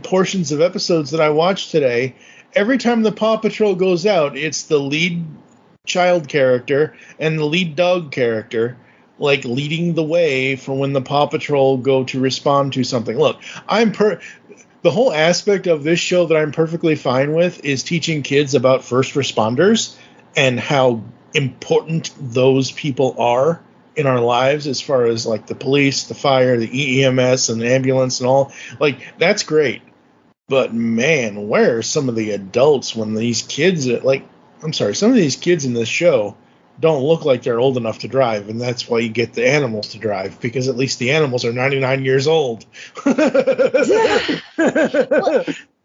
portions of episodes that I watched today, every time the Paw Patrol goes out, it's the lead child character and the lead dog character, like leading the way for when the Paw Patrol go to respond to something. Look, the whole aspect of this show that I'm perfectly fine with is teaching kids about first responders and how important those people are in our lives as far as like the police, the fire, the EMS and the ambulance and all. Like, that's great. But man, where are some of the adults when these kids some of these kids in this show don't look like they're old enough to drive, and that's why you get the animals to drive, because at least the animals are 99 years old. Well,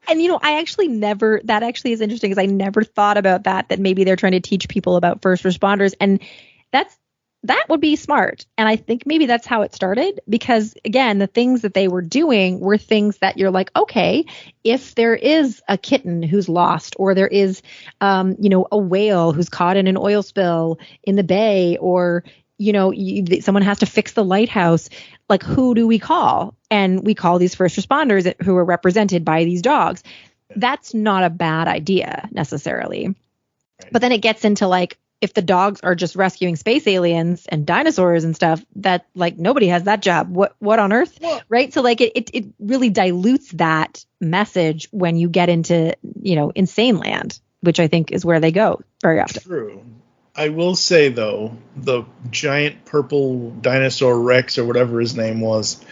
and that actually is interesting, because I never thought about that maybe they're trying to teach people about first responders, and that would be smart. And I think maybe that's how it started, because again, the things that they were doing were things that you're like, okay, if there is a kitten who's lost, or there is, a whale who's caught in an oil spill in the bay, or, someone has to fix the lighthouse, like, who do we call? And we call these first responders who are represented by these dogs. That's not a bad idea necessarily. Right. But then it gets into like, if the dogs are just rescuing space aliens and dinosaurs and stuff, that like nobody has that job. What on earth? Yeah. Right. So like it really dilutes that message when you get into, insane land, which I think is where they go very often. True. I will say, though, the giant purple dinosaur Rex or whatever his name was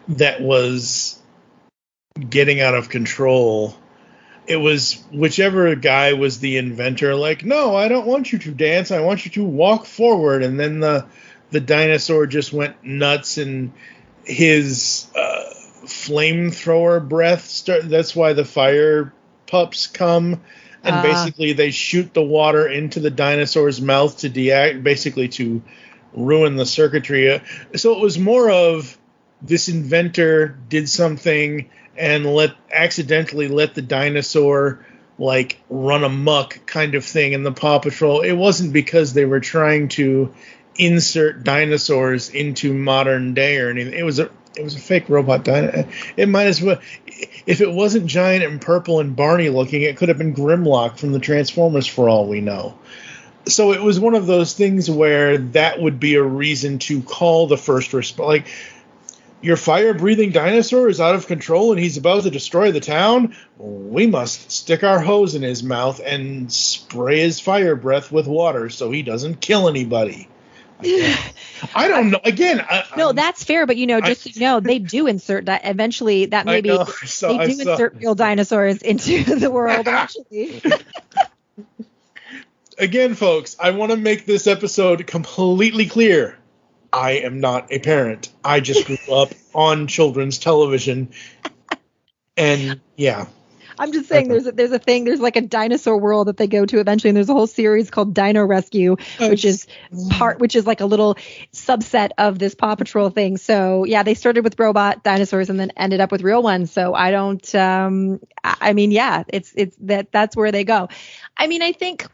that was getting out of control. It was whichever guy was the inventor, like, no, I don't want you to dance. I want you to walk forward. And then the dinosaur just went nuts, and his flamethrower breath that's why the fire pups come. And basically they shoot the water into the dinosaur's mouth to ruin the circuitry. So it was more of this inventor did something and accidentally let the dinosaur like run amok kind of thing in the Paw Patrol. It wasn't because they were trying to insert dinosaurs into modern day or anything. It was a fake robot dinosaur. It might as well, if it wasn't giant and purple and Barney looking, it could have been Grimlock from the Transformers for all we know. So it was one of those things where that would be a reason to call the first response. Like, Your fire-breathing dinosaur is out of control and he's about to destroy the town? We must stick our hose in his mouth and spray his fire breath with water so he doesn't kill anybody. I don't know. Again, no, that's fair, but just so you know, they do insert that eventually. That maybe they do insert real dinosaurs into the world eventually. Again, folks, I want to make this episode completely clear. I am not a parent. I just grew up on children's television, and yeah. I'm just saying there's a thing, there's like a dinosaur world that they go to eventually, and there's a whole series called Dino Rescue, which is like a little subset of this Paw Patrol thing. So yeah, they started with robot dinosaurs and then ended up with real ones. So I don't that's where they go. I mean, I think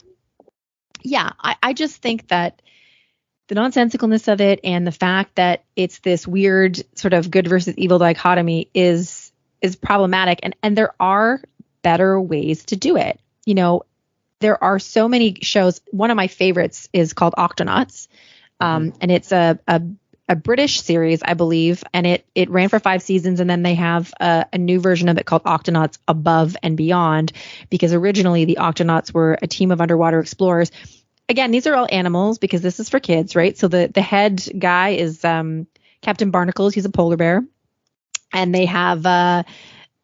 I just think that the nonsensicalness of it and the fact that it's this weird sort of good versus evil dichotomy is problematic, and there are better ways to do it. There are so many shows. One of my favorites is called Octonauts, and it's a British series, I believe, and it ran for 5 seasons, and then they have a new version of it called Octonauts Above and Beyond, because originally the Octonauts were a team of underwater explorers. Again, these are all animals because this is for kids, right? So the head guy is Captain Barnacles. He's a polar bear. And they have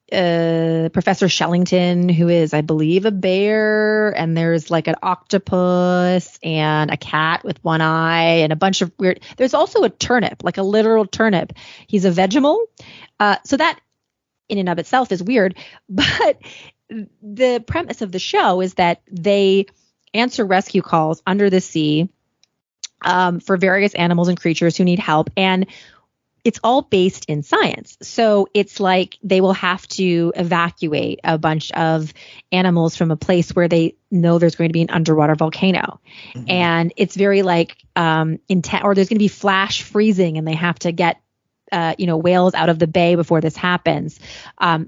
Professor Shellington, who is, I believe, a bear. And there's like an octopus and a cat with one eye and a bunch of weird. There's also a turnip, like a literal turnip. He's a Vegemite. So that in and of itself is weird. But the premise of the show is that they answer rescue calls under the sea for various animals and creatures who need help. And it's all based in science. So it's like they will have to evacuate a bunch of animals from a place where they know there's going to be an underwater volcano. Mm-hmm. And it's very like intense, or there's going to be flash freezing and they have to get whales out of the bay before this happens.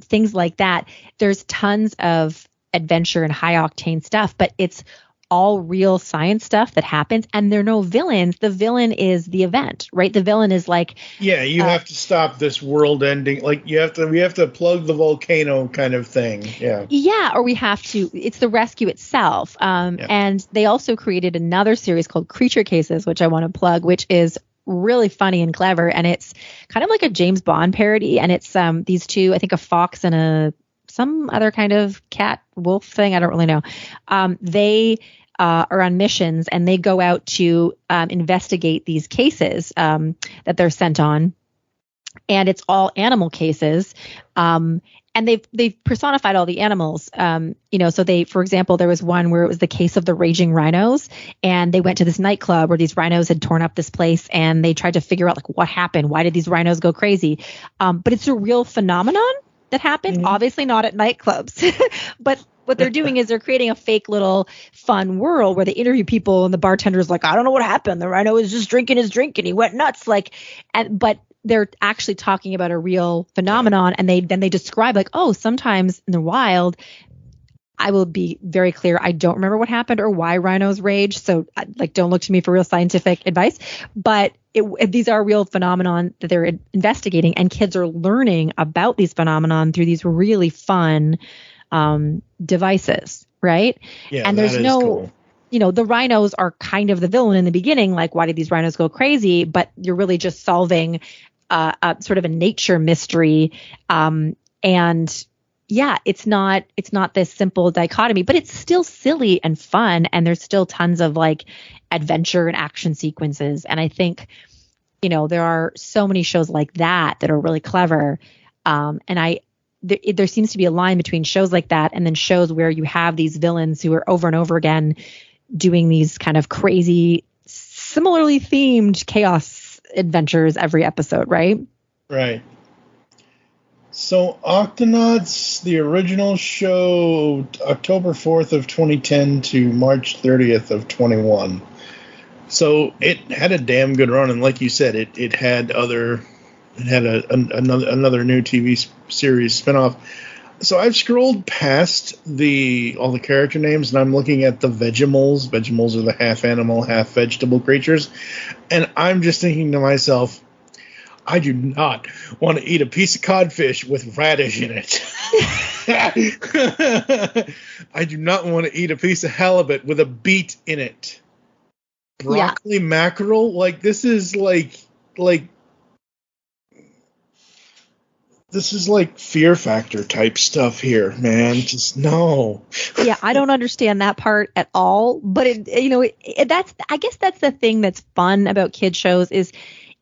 Things like that. There's tons of adventure and high octane stuff, but it's all real science stuff that happens, and there are no villains. The villain is the event, right? The villain is like, you have to stop this world ending. Like we have to plug the volcano kind of thing. Or we have to. It's the rescue itself. And they also created another series called Creature Cases, which I want to plug, which is really funny and clever, and it's kind of like a James Bond parody. And it's these two, I think, a fox and some other kind of cat wolf thing. I don't really know. They are on missions, and they go out to investigate these cases that they're sent on, and it's all animal cases. And they've personified all the animals. So they, for example, there was one where it was the case of the raging rhinos, and they went to this nightclub where these rhinos had torn up this place, and they tried to figure out like what happened. Why did these rhinos go crazy? But it's a real phenomenon that happened, obviously not at nightclubs, but what they're doing is they're creating a fake little fun world where they interview people, and the bartender's like, I don't know what happened. The rhino was just drinking his drink and he went nuts. But they're actually talking about a real phenomenon, and they describe like, oh, sometimes in the wild, I will be very clear, I don't remember what happened or why rhinos rage. So don't look to me for real scientific advice, but these are real phenomenon that they're investigating, and kids are learning about these phenomenon through these really fun devices, right? Yeah, and there's no, cool. The rhinos are kind of the villain in the beginning, like why did these rhinos go crazy? But you're really just solving a sort of a nature mystery, and it's not this simple dichotomy, but it's still silly and fun, and there's still tons of like adventure and action sequences. And I think there are so many shows like that are really clever, and there seems to be a line between shows like that and then shows where you have these villains who are over and over again doing these kind of crazy, similarly themed chaos adventures every episode, right? Right. So Octonauts, the original show, October 4th of 2010 to March 30th of 21. So it had a damn good run, and like you said, it had another new TV series spinoff. So I've scrolled past all the character names, and I'm looking at the Vegimals. Vegimals are the half animal, half vegetable creatures, and I'm just thinking to myself, I do not want to eat a piece of codfish with radish in it. I do not want to eat a piece of halibut with a beet in it. Broccoli mackerel? Like, this is like this is like Fear Factor type stuff here, man. Just no. Yeah, I don't understand that part at all. But I guess that's the thing that's fun about kids shows is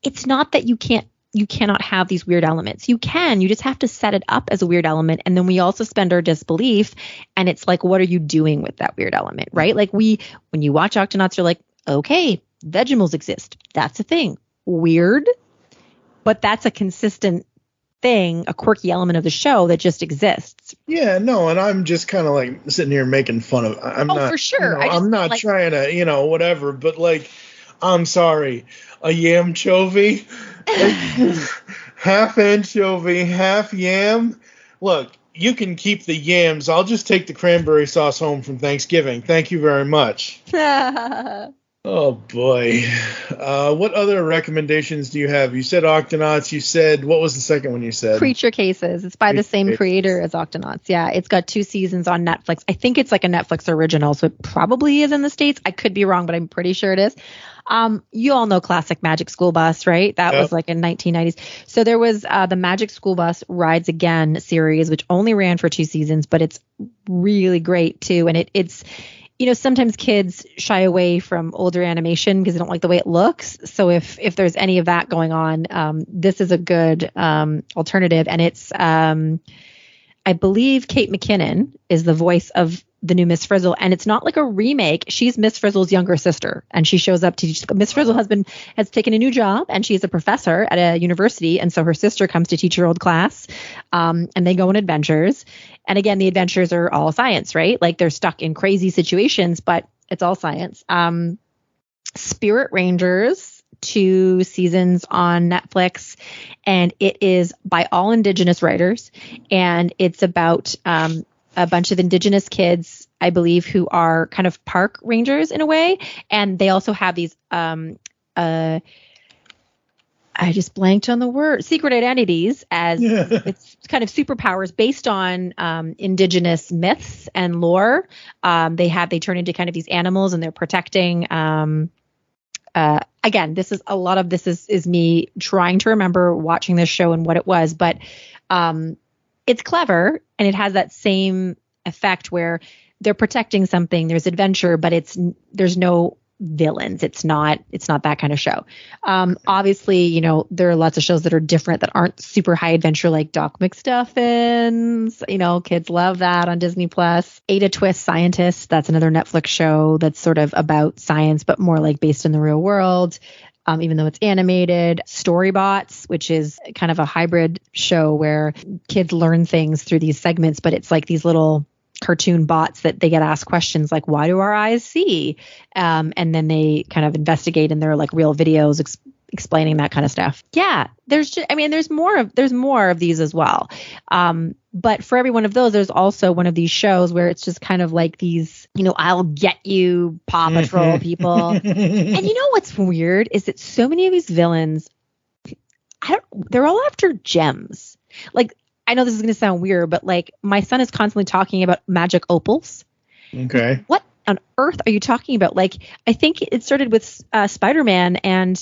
it's not that you cannot have these weird elements. You can. You just have to set it up as a weird element, and then we all suspend our disbelief. And it's like, what are you doing with that weird element, right? Like when you watch Octonauts, you're like, okay, Vegemals exist. That's a thing. Weird, but that's a consistent thing, a quirky element of the show that just exists. Yeah, no, and I'm just kind of like sitting here making fun of. I'm not for sure. I'm not trying to, whatever. But like, I'm sorry, a yam chovy, half anchovy, half yam. Look, you can keep the yams. I'll just take the cranberry sauce home from Thanksgiving. Thank you very much. Oh, boy. What other recommendations do you have? You said Octonauts. You said, what was the second one you said? Creature Cases. It's by the same creator as Octonauts. Yeah, it's got 2 seasons on Netflix. I think it's like a Netflix original, so it probably is in the States. I could be wrong, but I'm pretty sure it is. You all know classic Magic School Bus, right? That was like in 1990s. So there was the Magic School Bus Rides Again series, which only ran for 2 seasons, but it's really great too. And it's sometimes kids shy away from older animation because they don't like the way it looks. So if there's any of that going on, this is a good alternative. And it's, I believe Kate McKinnon is the voice of the new Miss Frizzle, and it's not like a remake. She's Miss Frizzle's younger sister, and she shows up to teach. Miss Frizzle has taken a new job, and she's a professor at a university, and so her sister comes to teach her old class, and they go on adventures. And again, the adventures are all science, right? Like they're stuck in crazy situations, but it's all science. Spirit Rangers, 2 seasons on Netflix, and it is by all Indigenous writers, and it's about a bunch of Indigenous kids, I believe, who are kind of park rangers in a way. And they also have these, I just blanked on the word, secret identities as it's kind of superpowers based on Indigenous myths and lore. They turn into kind of these animals, and they're protecting, again, a lot of this is me trying to remember watching this show and what it was, but it's clever, and it has that same effect where they're protecting something. There's adventure, but there's no villains. It's not that kind of show. Obviously, there are lots of shows that are different that aren't super high adventure, like Doc McStuffins. Kids love that on Disney Plus. Ada Twist Scientist. That's another Netflix show that's sort of about science, but more like based in the real world. Even though it's animated. Storybots, which is kind of a hybrid show where kids learn things through these segments, but it's like these little cartoon bots that they get asked questions like, why do our eyes see? And then they kind of investigate, and they're like real videos explaining that kind of stuff. Yeah, there's more of these as well. But for every one of those, there's also one of these shows where it's just kind of like these, I'll get you Paw Patrol people. And what's weird is that so many of these villains, they're all after gems. Like, I know this is going to sound weird, but like my son is constantly talking about magic opals. Okay. What on earth are you talking about? Like, I think it started with Spider-Man, and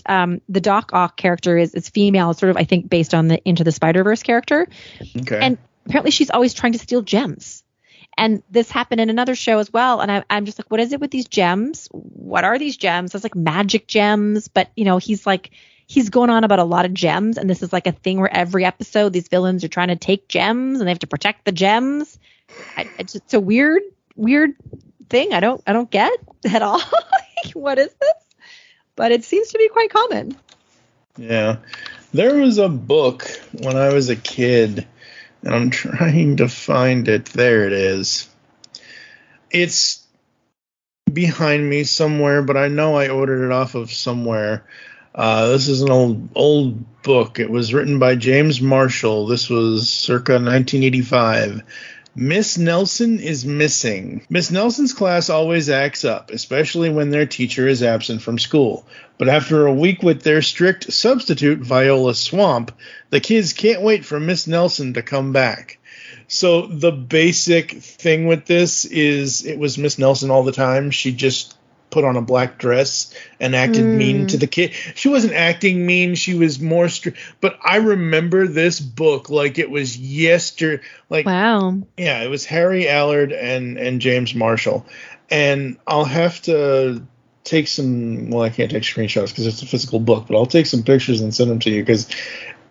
the Doc Ock character is female, sort of, I think, based on the Into the Spider-Verse character. Okay. And apparently she's always trying to steal gems. And this happened in another show as well. And I'm just like, what is it with these gems? What are these gems? It's like magic gems. But, he's going on about a lot of gems. And this is like a thing where every episode these villains are trying to take gems and they have to protect the gems. It's a weird thing. I don't get at all. What is this? But it seems to be quite common. Yeah. There was a book when I was a kid, and I'm trying to find it. There it is. It's behind me somewhere, but I know I ordered it off of somewhere. This is an old book. It was written by James Marshall. This was circa 1985. Miss Nelson is missing. Miss Nelson's class always acts up, especially when their teacher is absent from school. But after a week with their strict substitute, Viola Swamp, the kids can't wait for Miss Nelson to come back. So the basic thing with this is it was Miss Nelson all the time. She just put on a black dress and acted mean to the kid. She wasn't acting mean. She was more but I remember this book like it was yesterday. Like, wow. Yeah, it was Harry Allard and James Marshall. And I'll have to take some, well, I can't take screenshots because it's a physical book, but I'll take some pictures and send them to you because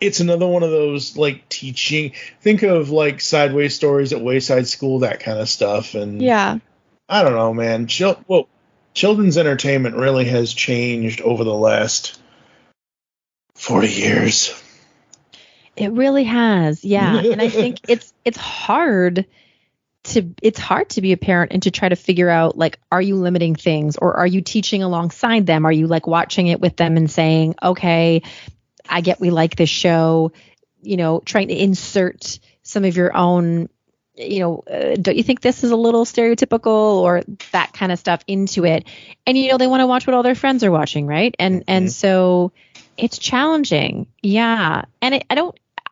it's another one of those, like, teaching. Think of, like, Sideways Stories at Wayside School, that kind of stuff. And yeah, I don't know, man. Children's entertainment really has changed over the last 40 years. It really has, yeah. And I think it's hard to be a parent and to try to figure out, like, are you limiting things or are you teaching alongside them? Are you, like, watching it with them and saying, okay, I get we like this show, trying to insert some of your own, don't you think this is a little stereotypical or that kind of stuff into it? And, they want to watch what all their friends are watching, right? And so it's challenging. Yeah. And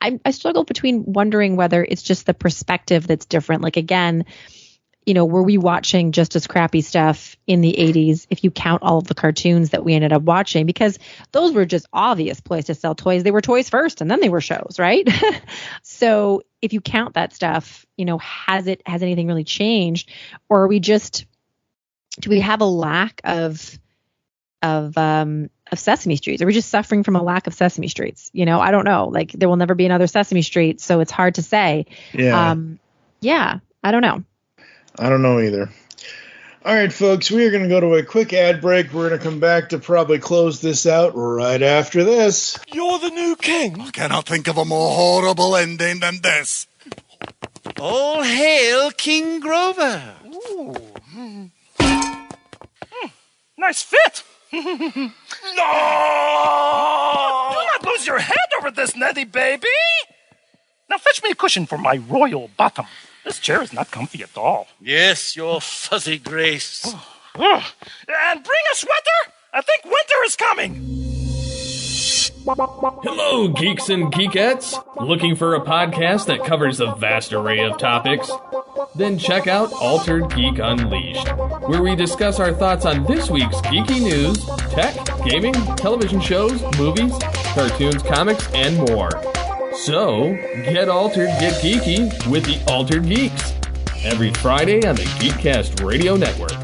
I struggle between wondering whether it's just the perspective that's different. Like, again, were we watching just as crappy stuff in the 80s if you count all of the cartoons that we ended up watching? Because those were just obvious place to sell toys. They were toys first and then they were shows, right? So if you count that stuff, has anything really changed? Or are we do we have a lack of Sesame Streets? Are we just suffering from a lack of Sesame Streets? I don't know. Like, there will never be another Sesame Street, so it's hard to say. Yeah. I don't know. I don't know either. All right, folks, we are going to go to a quick ad break. We're going to come back to probably close this out right after this. You're the new king. I cannot think of a more horrible ending than this. All hail King Grover. Ooh. Nice fit. No! Do not lose your head over this, Nettie, baby. Now fetch me a cushion for my royal bottom. This chair is not comfy at all. Yes, your fuzzy grace. And bring a sweater. I think winter is coming. Hello, geeks and geekettes. Looking for a podcast that covers a vast array of topics? Then check out Altered Geek Unleashed, where we discuss our thoughts on this week's geeky news, tech, gaming, television shows, movies, cartoons, comics, and more. So, get altered, get geeky with the Altered Geeks. Every Friday on the GeekCast Radio Network.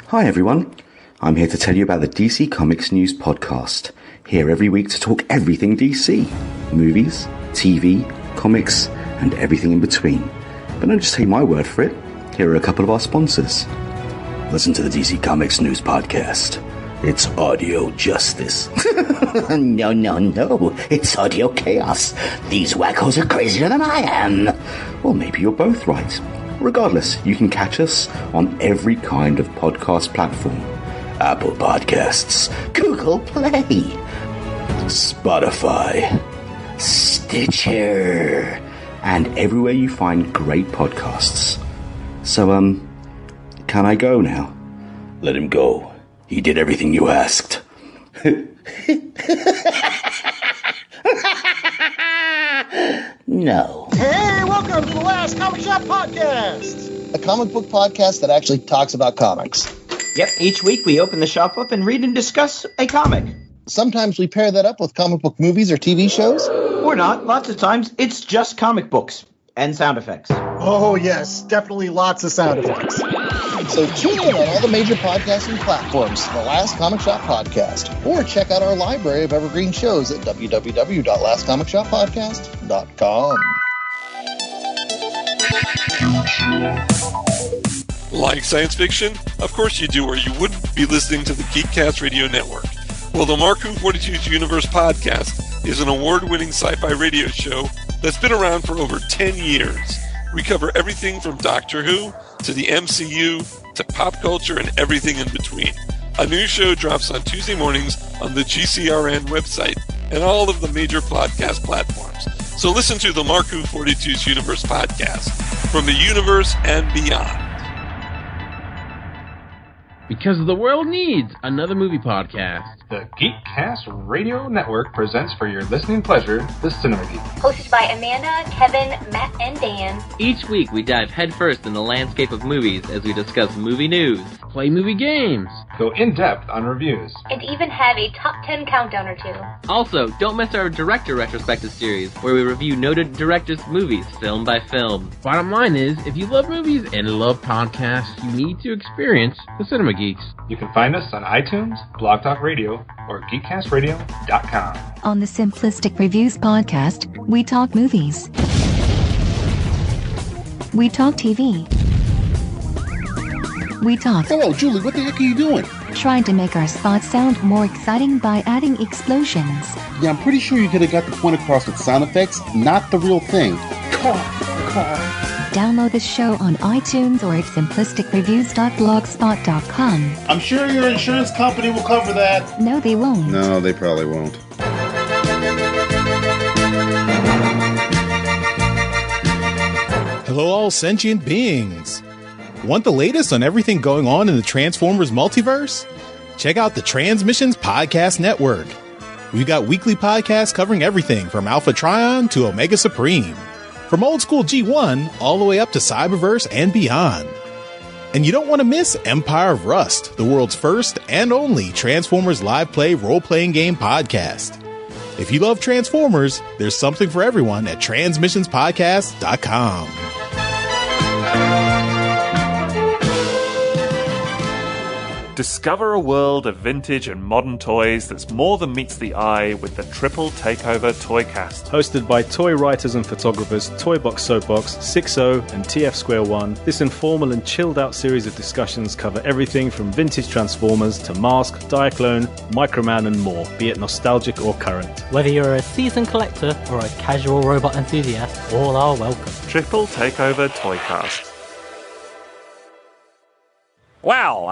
Hi everyone. I'm here to tell you about the DC Comics News Podcast. Here every week to talk everything DC. Movies, TV, comics, and everything in between. But don't just take my word for it. Here are a couple of our sponsors. Listen to the DC Comics News Podcast. It's audio justice. No. It's audio chaos. These wackos are crazier than I am. Well, maybe you're both right. Regardless, you can catch us on every kind of podcast platform. Apple Podcasts, Google Play, Spotify, Stitcher, and everywhere you find great podcasts. So, can I go now? Let him go. He did everything you asked. No. Hey, welcome to the Last Comic Shop Podcast, a comic book podcast that actually talks about comics. Yep, each week we open the shop up and read and discuss a comic. Sometimes we pair that up with comic book movies or TV shows. Or not. Lots of times it's just comic books and sound effects. Oh, yes, definitely lots of sound effects. So tune in on all the major podcasting platforms to the Last Comic Shop Podcast, or check out our library of evergreen shows at www.lastcomicshoppodcast.com. Like science fiction? Of course you do, or you wouldn't be listening to the GeekCast Radio Network. Well, the Mark Who 42's Universe podcast is an award-winning sci-fi radio show that's been around for over 10 years. We cover everything from Doctor Who to the MCU to pop culture and everything in between. A new show drops on Tuesday mornings on the GCRN website and all of the major podcast platforms. So listen to the Marku 42's Universe podcast, from the universe and beyond. Because the world needs another movie podcast. The GeekCast Radio Network presents for your listening pleasure, The Cinema Geek. Hosted by Amanda, Kevin, Matt, and Dan. Each week we dive headfirst in the landscape of movies as we discuss movie news, play movie games, go in-depth on reviews, and even have a top 10 countdown or two. Also, don't miss our director retrospective series, where we review noted directors' movies film by film. Bottom line is, if you love movies and love podcasts, you need to experience The Cinema Geeks. You can find us on iTunes, Blog Talk Radio, or GeekCastRadio.com. On the Simplistic Reviews podcast, we talk movies. We talk TV. We talk... Hello, Julie, what the heck are you doing? Trying to make our spots sound more exciting by adding explosions. Yeah, I'm pretty sure you could have got the point across with sound effects, not the real thing. Download the show on iTunes or at simplisticreviews.blogspot.com. I'm sure your insurance company will cover that. No, they won't. No, they probably won't. Hello, all sentient beings. Want the latest on everything going on in the Transformers multiverse? Check out the Transmissions Podcast Network. We've got weekly podcasts covering everything from Alpha Trion to Omega Supreme. From old school G1 all the way up to Cyberverse and beyond. And you don't want to miss Empire of Rust, the world's first and only Transformers live play role-playing game podcast. If you love Transformers, there's something for everyone at transmissionspodcast.com. Discover a world of vintage and modern toys that's more than meets the eye with the Triple Takeover Toycast. Hosted by toy writers and photographers Toybox Soapbox, 60 and TF Square 1, this informal and chilled out series of discussions cover everything from vintage Transformers to Mask, Diaclone, Microman and more, be it nostalgic or current. Whether you're a seasoned collector or a casual robot enthusiast, all are welcome. Triple Takeover Toycast. Well,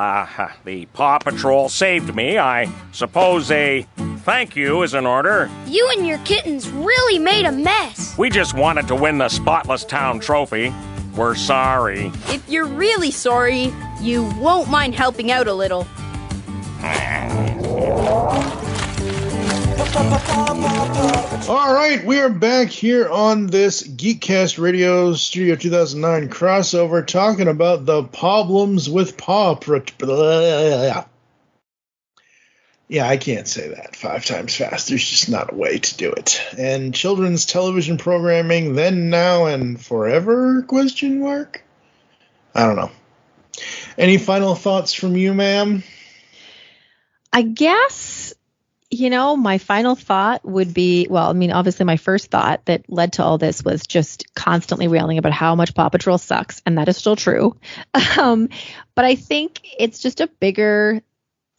the Paw Patrol saved me. I suppose a thank you is in order. You and your kittens really made a mess. We just wanted to win the Spotless Town trophy. We're sorry. If you're really sorry, you won't mind helping out a little. All right, we are back here on this GeekCast Radio Studio 2009 crossover talking about the problems with Paw Patrol. Yeah, I can't say that 5 times fast. There's just not a way to do it. And children's television programming then, now, and forever? ? I don't know. Any final thoughts from you, ma'am? I guess... my final thought would be, obviously my first thought that led to all this was just constantly railing about how much Paw Patrol sucks, and that is still true. But I think it's just a bigger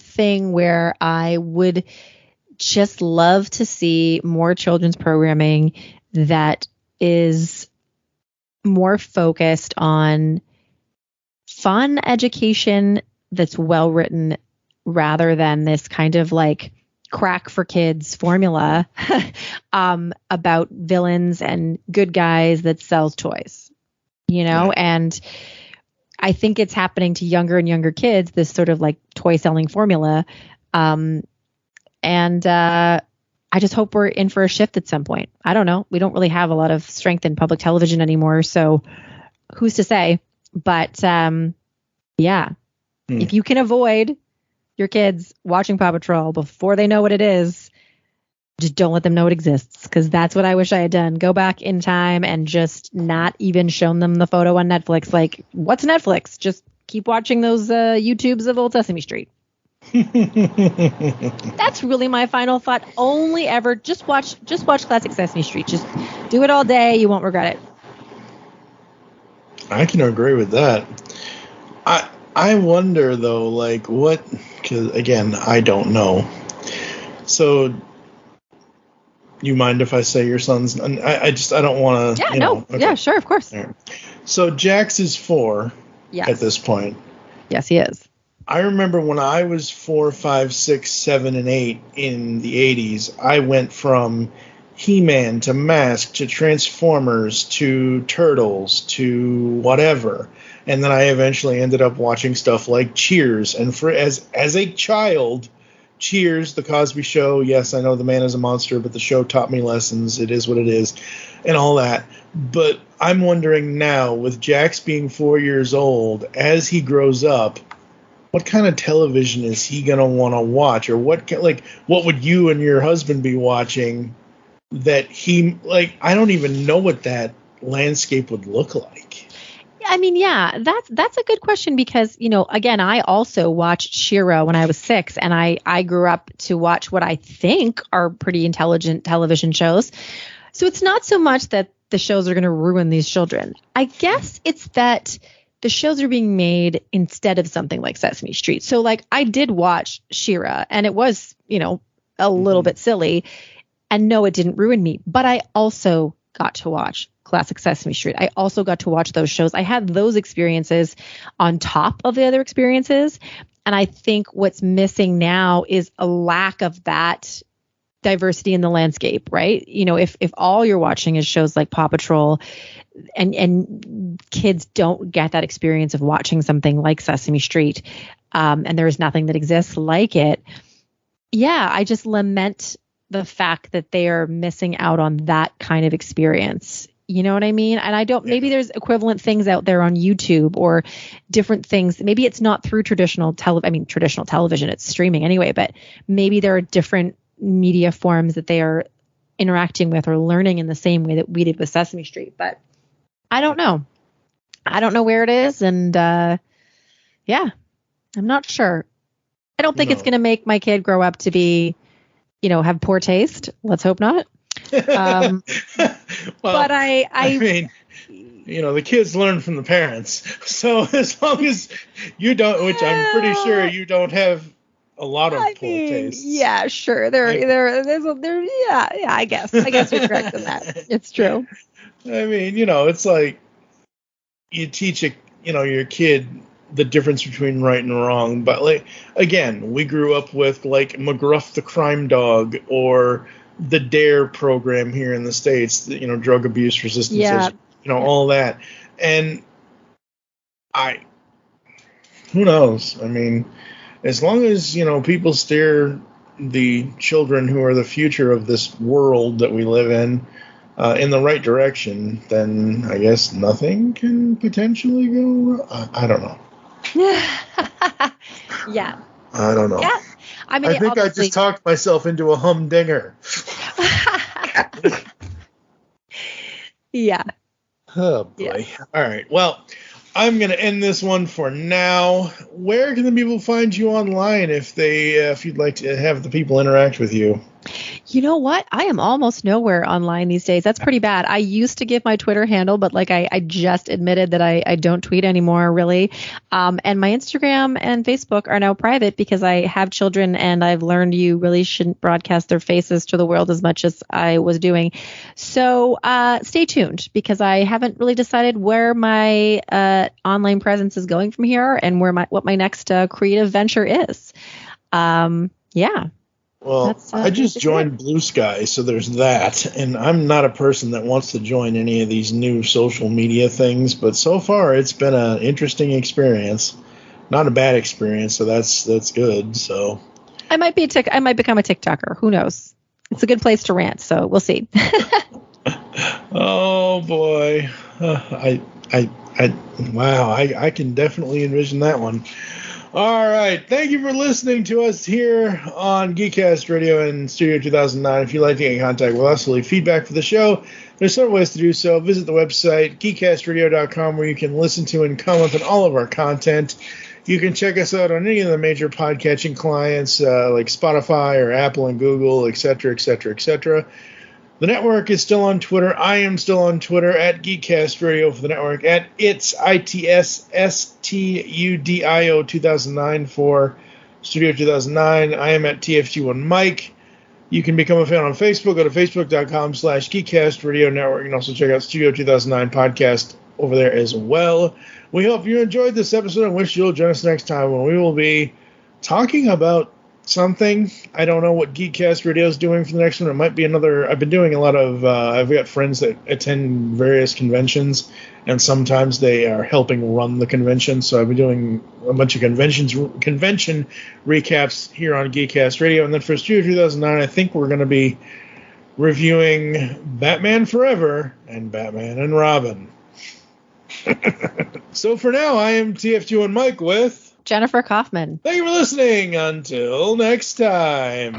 thing where I would just love to see more children's programming that is more focused on fun education that's well written rather than this kind of like crack for kids formula about villains and good guys that sells toys, and I think it's happening to younger and younger kids, this sort of like toy selling formula. And I just hope we're in for a shift at some point. I don't know. We don't really have a lot of strength in public television anymore. So who's to say? But if you can avoid your kids watching Paw Patrol before they know what it is, just don't let them know it exists, because that's what I wish I had done. Go back in time and just not even shown them the photo on Netflix. Like, what's Netflix? Just keep watching those YouTubes of Old Sesame Street. That's really my final thought. Only ever just watch classic Sesame Street. Just do it all day. You won't regret it. I can agree with that. I wonder though, like what? Because again, I don't know. So, you mind if I say your son's? I don't want to. Yeah, no. Okay. Yeah, sure, of course. Right. So Jax is 4 at this point. Yes, he is. I remember when I was 4, 5, 6, 7, and 8 in the 80s, I went from He-Man to Mask to Transformers to Turtles to whatever. And then I eventually ended up watching stuff like Cheers. And for as a child, Cheers, The Cosby Show, yes, I know the man is a monster, but the show taught me lessons. It is what it is, and all that. But I'm wondering now, with Jax being 4 years old, as he grows up, what kind of television is he going to want to watch? Or what would you and your husband be watching that he, I don't even know what that landscape would look like. I mean, yeah, that's a good question because, again, I also watched She-Ra when I was 6, and I grew up to watch what I think are pretty intelligent television shows. So it's not so much that the shows are going to ruin these children. I guess it's that the shows are being made instead of something like Sesame Street. So, I did watch She-Ra, and it was, a little bit silly. And no, it didn't ruin me. But I also got to watch classic Sesame Street. I also got to watch those shows. I had those experiences on top of the other experiences. And I think what's missing now is a lack of that diversity in the landscape, right? If all you're watching is shows like Paw Patrol and kids don't get that experience of watching something like Sesame Street, and there's nothing that exists like it. Yeah, I just lament the fact that they are missing out on that kind of experience. You know what I mean? And maybe there's equivalent things out there on YouTube or different things. Maybe it's not through traditional television, it's streaming anyway, but maybe there are different media forms that they are interacting with or learning in the same way that we did with Sesame Street. But I don't know. I don't know where it is. And yeah, I'm not sure. I don't think it's going to make my kid grow up to be, have poor taste. Let's hope not. Well, but I mean, the kids learn from the parents. So as long as you don't, which I'm pretty sure you don't have a lot of poor taste. Yeah, sure. I guess you're correct in that. It's true. I mean, it's like you teach your kid the difference between right and wrong. But again, we grew up with McGruff the Crime Dog or the DARE program here in the States, drug abuse resistance, all that. And who knows? I mean, as long as, people steer the children who are the future of this world that we live in the right direction, then I guess nothing can potentially go wrong. I don't know. Yeah. I don't know. Yeah. I mean, I think I just talked myself into a humdinger. Yeah. Oh, boy. Yeah. All right. Well, I'm going to end this one for now. Where can the people find you online if you'd like to have the people interact with you? You know what? I am almost nowhere online these days. That's pretty bad. I used to give my Twitter handle, but I just admitted that I don't tweet anymore, really. And my Instagram and Facebook are now private because I have children and I've learned you really shouldn't broadcast their faces to the world as much as I was doing. So stay tuned because I haven't really decided where my online presence is going from here and what my next creative venture is. Yeah. Well, I just joined Blue Sky, so there's that. And I'm not a person that wants to join any of these new social media things, but so far it's been an interesting experience. Not a bad experience, so that's good. So I might become a TikToker. Who knows? It's a good place to rant, so we'll see. Oh boy. Wow, I can definitely envision that one. All right. Thank you for listening to us here on GeekCast Radio in Studio 2009. If you'd like to get in contact with us, leave feedback for the show. There's several ways to do so. Visit the website, geekcastradio.com, where you can listen to and comment on all of our content. You can check us out on any of the major podcatching clients like Spotify or Apple and Google, etc., etc., etc. The network is still on Twitter. I am still on Twitter at GeekCast Radio for the network, at ITSSTUDIO 2009 for Studio 2009. I am at TFG1Mike. You can become a fan on Facebook. Go to facebook.com/GeekCast Radio Network. You can also check out Studio 2009 podcast over there as well. We hope you enjoyed this episode and wish you'll join us next time when we will be talking about something. I don't know what GeekCast Radio is doing for the next one. It might be another. I've been doing a lot of. I've got friends that attend various conventions, and sometimes they are helping run the convention. So I've been doing a bunch of convention recaps here on GeekCast Radio. And then for Studio 2009, I think we're going to be reviewing Batman Forever and Batman and Robin. So for now, I am TFG1Mike with Jennifer Kaufman. Thank you for listening. Until next time.